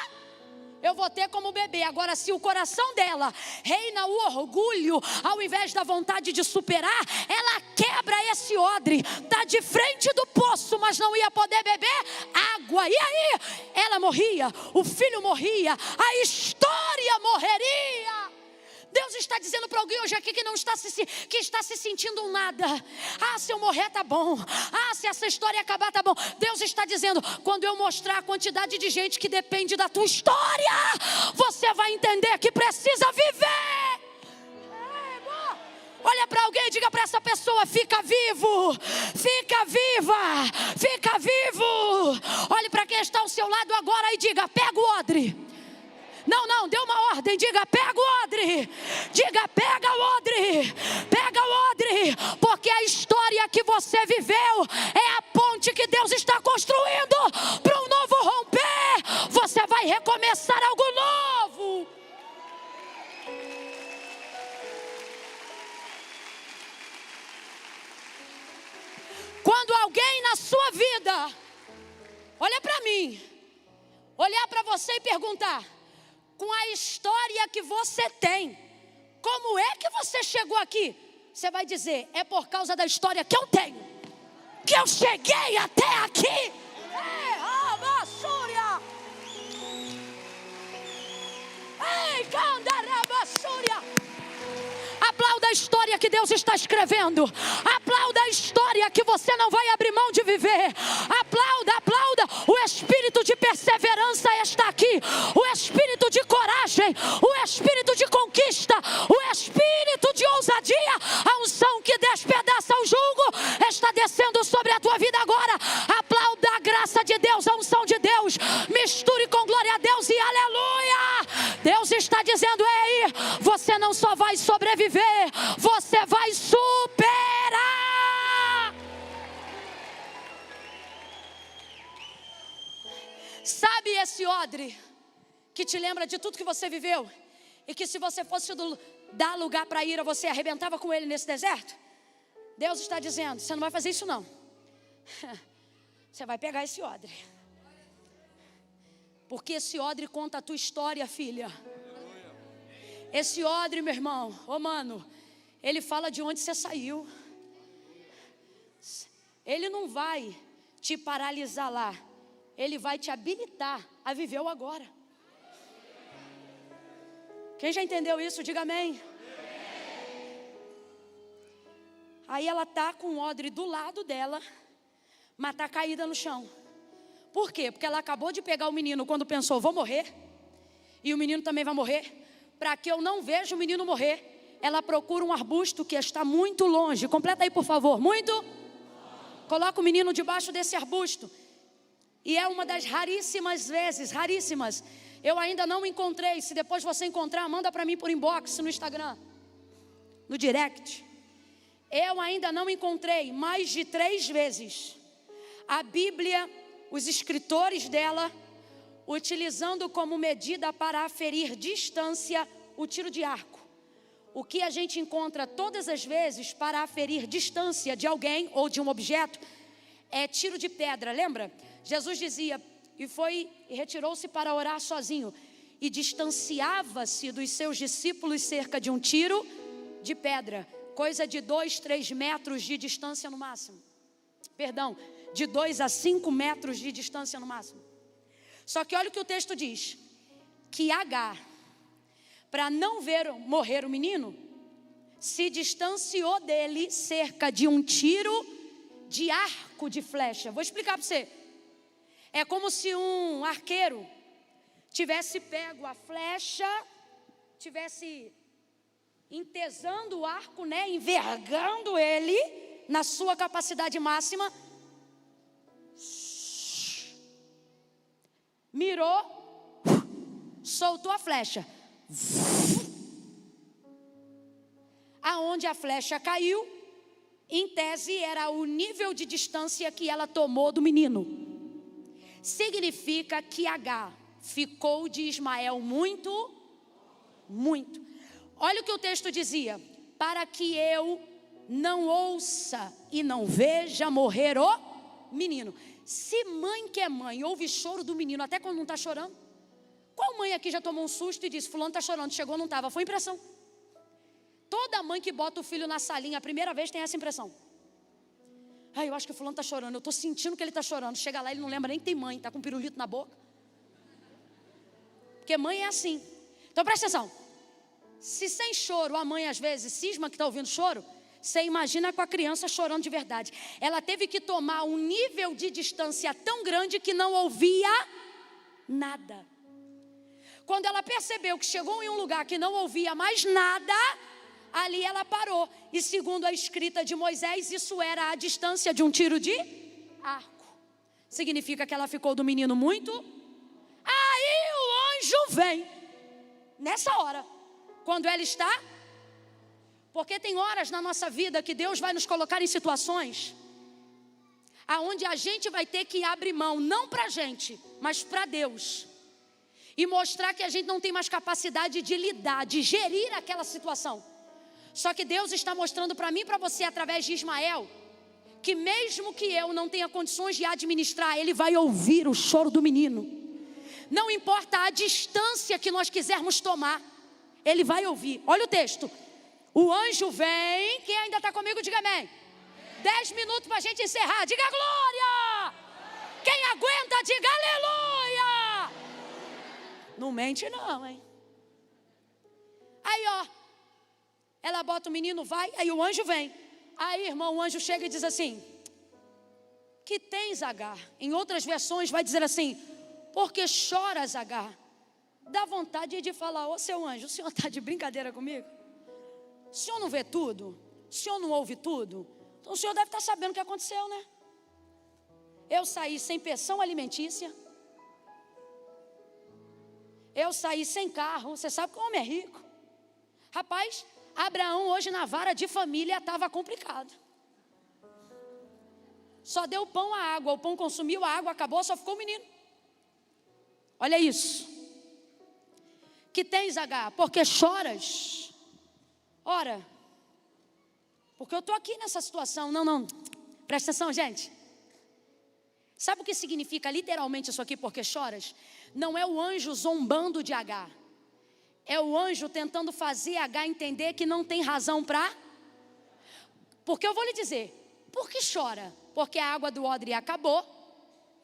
eu vou ter como beber. Agora, se o coração dela reina o orgulho, ao invés da vontade de superar, ela quebra esse odre, está de frente do poço, mas não ia poder beber água. E aí, ela morria, o filho morria, a história morreria. Deus está dizendo para alguém hoje aqui que está se sentindo um nada. Ah, se eu morrer tá bom. Ah, se essa história acabar tá bom. Deus está dizendo, quando eu mostrar a quantidade de gente que depende da tua história, você vai entender que precisa viver. Olha para alguém e diga para essa pessoa, fica vivo, fica viva, fica vivo. Olhe para quem está ao seu lado agora e diga, pega o odre. Não, dê uma ordem, diga, pega o odre. Diga, pega o odre. Pega o odre. Porque a história que você viveu é a ponte que Deus está construindo para um novo romper. Você vai recomeçar algo novo. Quando alguém na sua vida olha para mim, olhar para você e perguntar, com a história que você tem, como é que você chegou aqui? Você vai dizer, é por causa da história que eu tenho, que eu cheguei até aqui. Aplauda a história que Deus está escrevendo. Aplauda a história que você não vai abrir mão de viver. Aplauda, aplauda. O espírito de perseverança está aqui. O espírito de coragem. O espírito de conquista. O espírito de ousadia. A unção que despedaça o jugo está descendo sobre a tua vida agora. Aplauda a graça de Deus, a unção de Deus. Misture com glória a Deus e aleluia. Deus está dizendo, ei, você não só vai sobreviver, você vai superar. Sabe esse odre que te lembra de tudo que você viveu e que se você fosse dar lugar para a ira, você arrebentava com ele nesse deserto? Deus está dizendo, você não vai fazer isso não. Você vai pegar esse odre, porque esse odre conta a tua história, filha. Esse odre, meu irmão, mano, ele fala de onde você saiu. Ele não vai te paralisar lá, ele vai te habilitar a viver o agora. Quem já entendeu isso, diga amém. Aí ela tá com o odre do lado dela, mas tá caída no chão. Por quê? Porque ela acabou de pegar o menino quando pensou, vou morrer, e o menino também vai morrer. Para que eu não veja o menino morrer, ela procura um arbusto que está muito longe. Completa aí, por favor. Muito. Coloca o menino debaixo desse arbusto. E é uma das raríssimas vezes, raríssimas. Eu ainda não encontrei. Se depois você encontrar, manda para mim por inbox no Instagram, no direct. Eu ainda não encontrei mais de 3 vezes a Bíblia, os escritores dela, utilizando como medida para aferir distância o tiro de arco. O que a gente encontra todas as vezes para aferir distância de alguém ou de um objeto é tiro de pedra, lembra? Jesus dizia, e retirou-se para orar sozinho, e distanciava-se dos seus discípulos cerca de um tiro de pedra, coisa de 2, 3 metros de distância no máximo. Perdão, de 2 a 5 metros de distância no máximo. Só que olha o que o texto diz, que Agar, para não ver morrer o menino, se distanciou dele cerca de um tiro de arco de flecha. Vou explicar para você. É como se um arqueiro tivesse pego a flecha, tivesse entesando o arco, né, envergando ele na sua capacidade máxima, mirou, soltou a flecha. Aonde a flecha caiu, em tese era o nível de distância que ela tomou do menino. Significa que Agar ficou de Ismael muito. Olha o que o texto dizia: para que eu não ouça e não veja morrer o menino. Se mãe que é mãe ouve choro do menino até quando não está chorando, qual mãe aqui já tomou um susto e disse, fulano está chorando, chegou, não estava, foi impressão. Toda mãe que bota o filho na salinha a primeira vez tem essa impressão. Eu acho que o fulano está chorando, eu estou sentindo que ele está chorando. Chega lá, ele não lembra nem que tem mãe, está com um pirulito na boca. Porque mãe é assim. Então presta atenção, se sem choro a mãe às vezes cisma que está ouvindo choro, você imagina com a criança chorando de verdade. Ela teve que tomar um nível de distância tão grande que não ouvia nada. Quando ela percebeu que chegou em um lugar que não ouvia mais nada, ali ela parou. E segundo a escrita de Moisés, isso era a distância de um tiro de arco. Significa que ela ficou do menino muito. Aí o anjo vem, nessa hora, quando ela está. Porque tem horas na nossa vida que Deus vai nos colocar em situações aonde a gente vai ter que abrir mão, não para a gente, mas para Deus. E mostrar que a gente não tem mais capacidade de lidar, de gerir aquela situação. Só que Deus está mostrando para mim e para você, através de Ismael, que mesmo que eu não tenha condições de administrar, Ele vai ouvir o choro do menino. Não importa a distância que nós quisermos tomar, Ele vai ouvir. Olha o texto. O anjo vem, quem ainda está comigo, diga amém. 10 minutos para a gente encerrar, diga glória. Quem aguenta, diga aleluia. Não mente não, hein? Aí ó, ela bota o menino, vai, aí o anjo vem. Aí irmão, o anjo chega e diz assim, que tens, Agar? Em outras versões vai dizer assim, porque choras, Agar? Dá vontade de falar, ô seu anjo, o senhor está de brincadeira comigo? O senhor não vê tudo? O senhor não ouve tudo? Então o senhor deve estar sabendo o que aconteceu, né? Eu saí sem pensão alimentícia. Eu saí sem carro. Você sabe que o homem é rico. Rapaz, Abraão hoje na vara de família estava complicado. Só deu pão à água. O pão consumiu, a água acabou, só ficou o menino. Olha isso. Que tens, Agar? Porque choras? Ora, porque eu estou aqui nessa situação. Não, presta atenção, gente. Sabe o que significa literalmente isso aqui, porque choras? Não é o anjo zombando de Agar. É o anjo tentando fazer Agar entender que não tem razão para. Porque eu vou lhe dizer, por que chora? Porque a água do odre acabou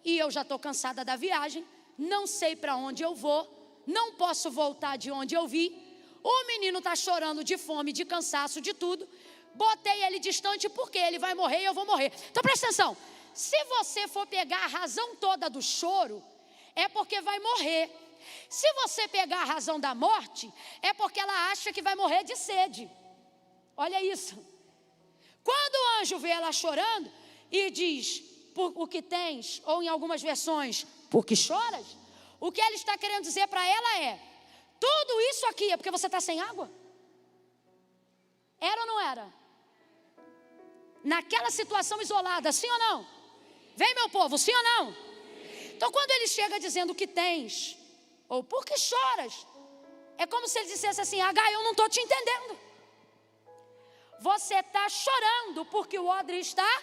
e eu já estou cansada da viagem, não sei para onde eu vou, não posso voltar de onde eu vi. O menino está chorando de fome, de cansaço, de tudo. Botei ele distante porque ele vai morrer e eu vou morrer. Então presta atenção, se você for pegar a razão toda do choro, é porque vai morrer. Se você pegar a razão da morte, é porque ela acha que vai morrer de sede. Olha isso. Quando o anjo vê ela chorando e diz, por o que tens, ou em algumas versões, por que choras, o que ele está querendo dizer para ela é: tudo isso aqui é porque você está sem água? Era ou não era? Naquela situação isolada, sim ou não? Vem, meu povo, sim ou não? Então quando ele chega dizendo o que tens, ou por que choras, é como se ele dissesse assim: H, eu não estou te entendendo. Você está chorando porque o odre está.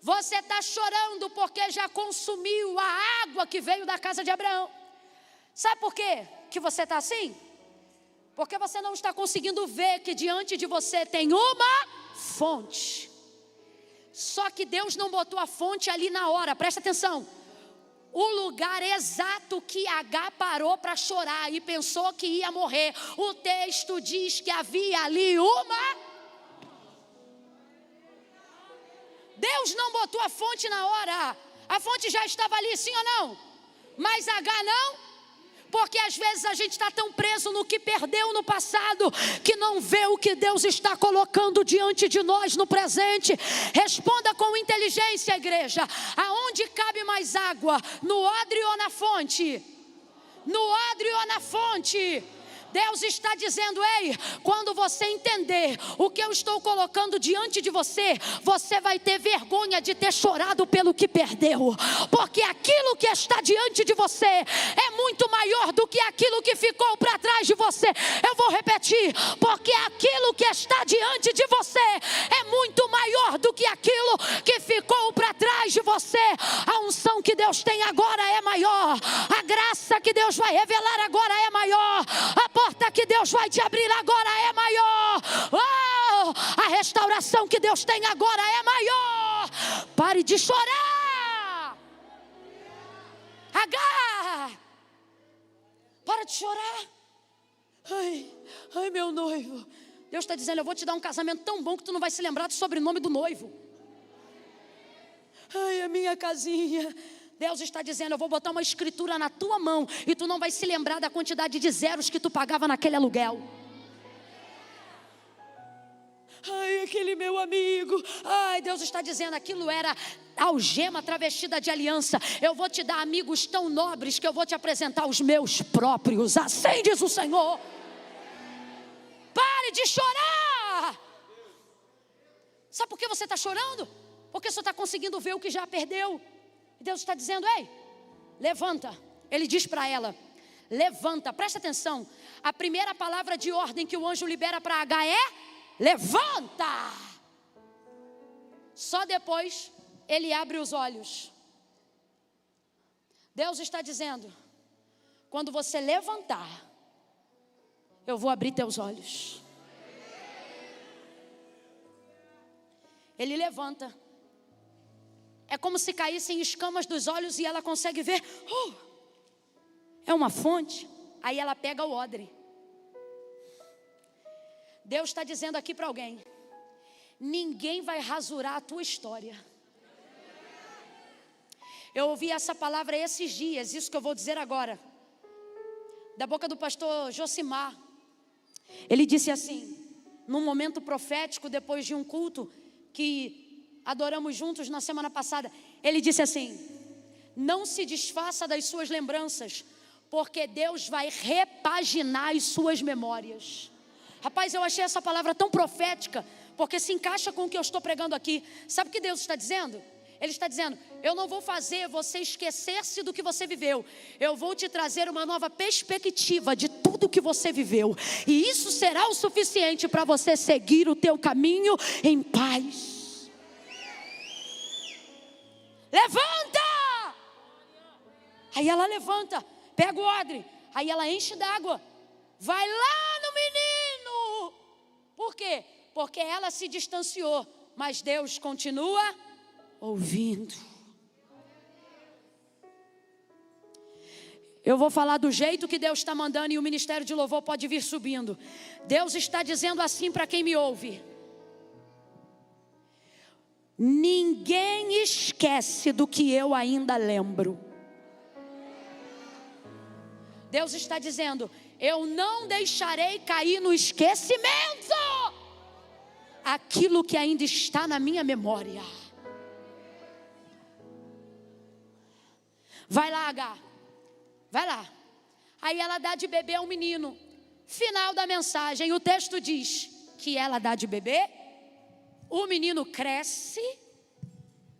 Você está chorando porque já consumiu a água que veio da casa de Abraão. Sabe por quê que você está assim? Porque você não está conseguindo ver que diante de você tem uma fonte. Só que Deus não botou a fonte ali na hora, presta atenção. O lugar exato que H parou para chorar e pensou que ia morrer, o texto diz que havia ali uma. Deus não botou a fonte na hora. A fonte já estava ali, sim ou não? Mas H não. Porque às vezes a gente está tão preso no que perdeu no passado, que não vê o que Deus está colocando diante de nós no presente. Responda com inteligência, igreja: aonde cabe mais água? No odre ou na fonte? No odre ou na fonte? Deus está dizendo: ei, quando você entender o que eu estou colocando diante de você, você vai ter vergonha de ter chorado pelo que perdeu, porque aquilo que está diante de você é muito maior do que aquilo que ficou para trás de você. Eu vou repetir: porque aquilo que está diante de você é muito maior do que aquilo que ficou para trás de você. A unção que Deus tem agora é maior, a graça que Deus vai revelar agora é maior, a porta que Deus vai te abrir agora é maior. Oh, a restauração que Deus tem agora é maior. Pare de chorar. H, para de chorar. Ai, meu noivo. Deus está dizendo: eu vou te dar um casamento tão bom que tu não vai se lembrar do sobrenome do noivo. Ai, a minha casinha. Deus está dizendo: eu vou botar uma escritura na tua mão e tu não vai se lembrar da quantidade de zeros que tu pagava naquele aluguel. Ai, aquele meu amigo. Ai, Deus está dizendo: aquilo era algema travestida de aliança. Eu vou te dar amigos tão nobres que eu vou te apresentar os meus próprios. Assim diz o Senhor. Pare de chorar. Sabe por que você está chorando? Porque você está conseguindo ver o que já perdeu. Deus está dizendo: ei, levanta. Ele diz para ela: levanta. Presta atenção. A primeira palavra de ordem que o anjo libera para H é: levanta. Só depois ele abre os olhos. Deus está dizendo: quando você levantar, eu vou abrir teus olhos. Ele levanta. É como se caíssem escamas dos olhos e ela consegue ver. É uma fonte. Aí ela pega o odre. Deus está dizendo aqui para alguém: ninguém vai rasurar a tua história. Eu ouvi essa palavra esses dias, isso que eu vou dizer agora, da boca do pastor Josimar. Ele disse assim, num momento profético, depois de um culto que adoramos juntos na semana passada. Ele disse assim: não se desfaça das suas lembranças, porque Deus vai repaginar as suas memórias. Rapaz, eu achei essa palavra tão profética, porque se encaixa com o que eu estou pregando aqui. Sabe o que Deus está dizendo? Ele está dizendo: eu não vou fazer você esquecer-se do que você viveu. Eu vou te trazer uma nova perspectiva de tudo que você viveu. E isso será o suficiente para você seguir o teu caminho em paz. Levanta! Aí ela levanta, pega o odre, aí ela enche d'água, vai lá no menino. Por quê? Porque ela se distanciou, mas Deus continua ouvindo. Eu vou falar do jeito que Deus está mandando e o ministério de louvor pode vir subindo. Deus está dizendo assim para quem me ouve: ninguém esquece do que eu ainda lembro. Deus está dizendo: eu não deixarei cair no esquecimento aquilo que ainda está na minha memória. Vai lá, Agar, vai lá. Aí ela dá de beber ao menino. Final da mensagem, o texto diz que ela dá de beber, o menino cresce.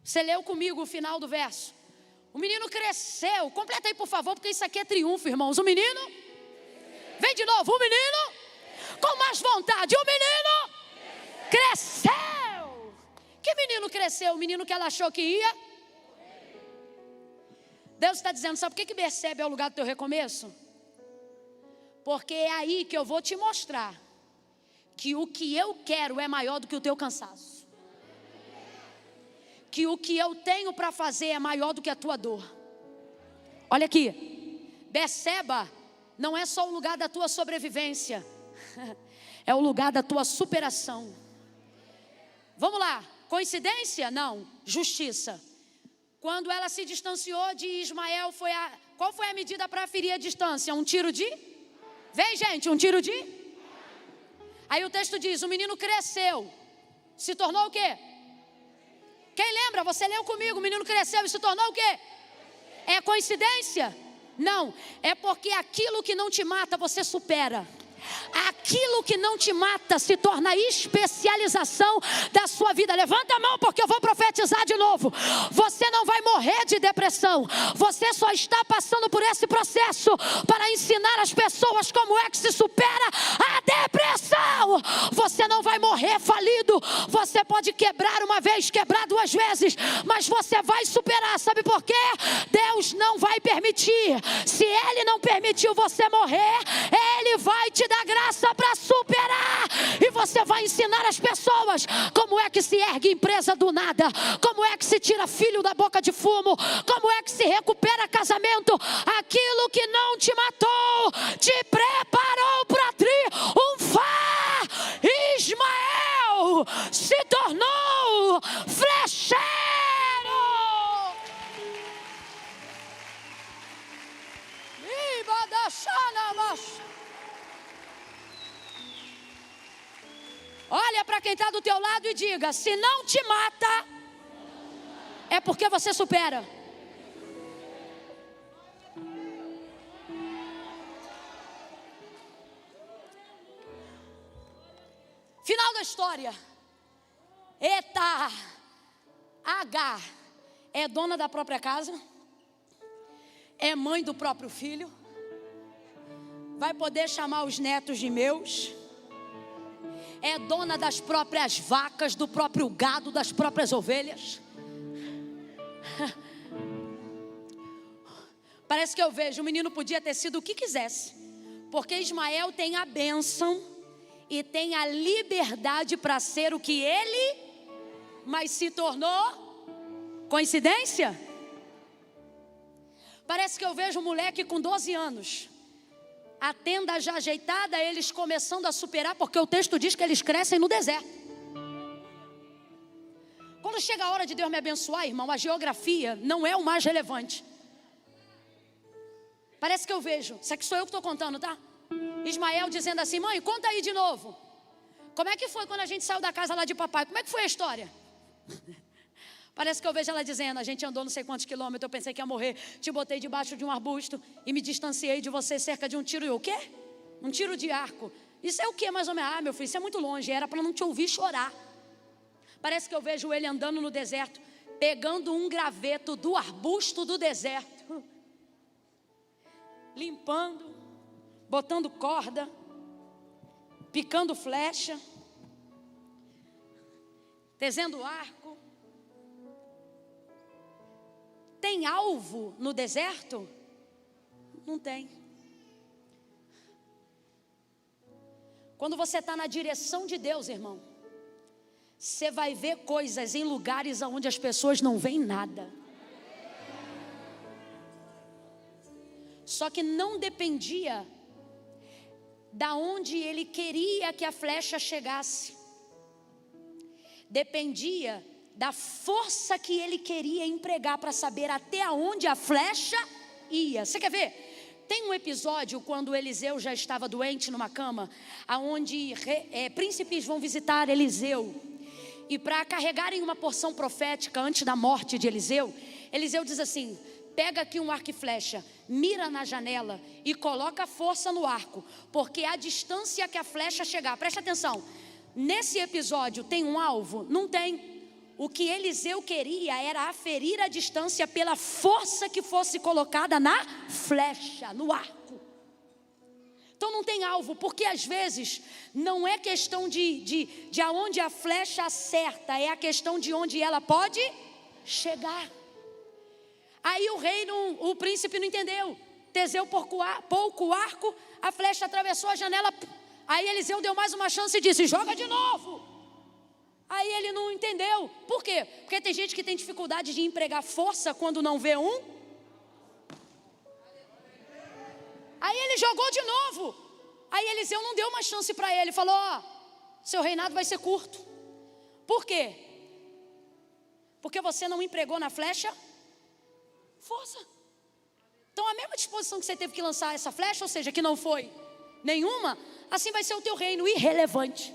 Você leu comigo o final do verso? O menino cresceu. Completa aí, por favor, porque isso aqui é triunfo, irmãos. O menino, vem de novo, o menino, com mais vontade, o menino cresceu. Que menino cresceu? O menino que ela achou que ia? Deus está dizendo, sabe por que Berseba é o lugar do teu recomeço? Porque é aí que eu vou te mostrar que o que eu quero é maior do que o teu cansaço. Que o que eu tenho para fazer é maior do que a tua dor. Olha aqui, Berseba não é só o lugar da tua sobrevivência, é o lugar da tua superação. Vamos lá, coincidência? Não, justiça. Quando ela se distanciou de Ismael, qual foi a medida para ferir a distância? Um tiro de? Vem, gente, um tiro de? Aí o texto diz, o menino cresceu, se tornou o quê? Quem lembra? Você leu comigo, o menino cresceu e se tornou o quê? É coincidência? Não, é porque aquilo que não te mata, você supera. Aquilo que não te mata se torna a especialização da sua vida. Levanta a mão porque eu vou profetizar de novo. Você não vai morrer de depressão. Você só está passando por esse processo para ensinar as pessoas como é que se supera a depressão. Você não vai morrer falido. Você pode quebrar uma vez, quebrar duas vezes, mas você vai superar. Sabe por quê? Deus não vai permitir. Se Ele não permitiu você morrer, Ele vai te dar graça para superar, e você vai ensinar as pessoas como é que se ergue empresa do nada, como é que se tira filho da boca de fumo, como é que se recupera casamento. Aquilo que não te matou te preparou para triunfar. Ismael se tornou flecheiro. Olha para quem está do teu lado e diga, se não te mata, é porque você supera. Final da história. Eita, Agar é dona da própria casa, é mãe do próprio filho, vai poder chamar os netos de meus, é dona das próprias vacas, do próprio gado, das próprias ovelhas. Parece que eu vejo, o menino podia ter sido o que quisesse, porque Ismael tem a bênção e tem a liberdade para ser o que ele, mas se tornou coincidência? Parece que eu vejo um moleque com 12 anos, a tenda já ajeitada, eles começando a superar, porque o texto diz que eles crescem no deserto. Quando chega a hora de Deus me abençoar, irmão, a geografia não é o mais relevante. Parece que eu vejo, isso aqui sou eu que estou contando, tá? Ismael dizendo assim, mãe, conta aí de novo. Como é que foi quando a gente saiu da casa lá de papai? Como é que foi a história? Parece que eu vejo ela dizendo, a gente andou não sei quantos quilômetros, eu pensei que ia morrer, te botei debaixo de um arbusto e me distanciei de você cerca de um tiro. E o quê? Um tiro de arco. Isso é o quê mais ou menos? Ah, meu filho, isso é muito longe, era para não te ouvir chorar. Parece que eu vejo ele andando no deserto, pegando um graveto do arbusto do deserto, limpando, botando corda, picando flecha, tezendo arco. Tem alvo no deserto? Não tem. Quando você está na direção de Deus, irmão, você vai ver coisas em lugares onde as pessoas não veem nada. Só que não dependia da onde ele queria que a flecha chegasse. Dependia da força que ele queria empregar para saber até onde a flecha ia. Você quer ver? Tem um episódio quando Eliseu já estava doente numa cama, aonde príncipes vão visitar Eliseu. E para carregarem uma porção profética antes da morte de Eliseu, Eliseu diz assim, pega aqui um arco e flecha, mira na janela e coloca força no arco, porque a distância que a flecha chegar, presta atenção, nesse episódio tem um alvo? Não tem. O que Eliseu queria era aferir a distância pela força que fosse colocada na flecha, no arco. Então não tem alvo, porque às vezes não é questão de aonde a flecha acerta, é a questão de onde ela pode chegar. Aí o príncipe não entendeu. Teseu pouco o arco, a flecha atravessou a janela. Aí Eliseu deu mais uma chance e disse: joga de novo. Aí ele não entendeu. Por quê? Porque tem gente que tem dificuldade de empregar força quando não vê um. Aí ele jogou de novo. Aí Eliseu não deu uma chance para ele. Falou: ó, seu reinado vai ser curto. Por quê? Porque você não empregou na flecha força. Então a mesma disposição que você teve que lançar essa flecha, ou seja, que não foi nenhuma, assim vai ser o teu reino, irrelevante.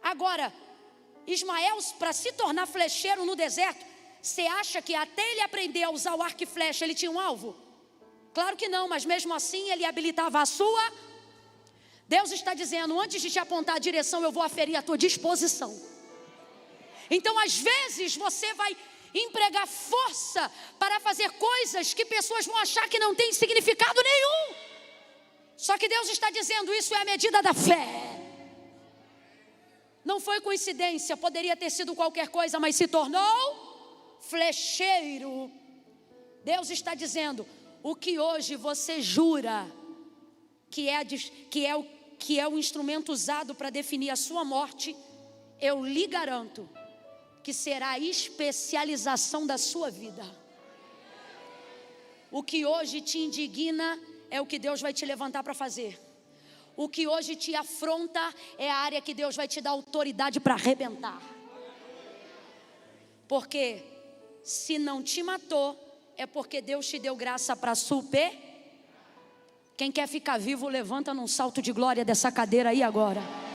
Agora, Ismael, para se tornar flecheiro no deserto, você acha que até ele aprender a usar o arco e flecha, ele tinha um alvo? Claro que não, mas mesmo assim ele habilitava a sua. Deus está dizendo: antes de te apontar a direção, eu vou aferir a tua disposição. Então às vezes você vai empregar força para fazer coisas que pessoas vão achar que não tem significado nenhum. Só que Deus está dizendo: isso é a medida da fé. Não foi coincidência, poderia ter sido qualquer coisa, mas se tornou flecheiro. Deus está dizendo: o que hoje você jura que é o instrumento usado para definir a sua morte, eu lhe garanto que será a especialização da sua vida. O que hoje te indigna é o que Deus vai te levantar para fazer. O que hoje te afronta é a área que Deus vai te dar autoridade para arrebentar. Porque se não te matou, é porque Deus te deu graça para super. Quem quer ficar vivo, levanta num salto de glória dessa cadeira aí agora.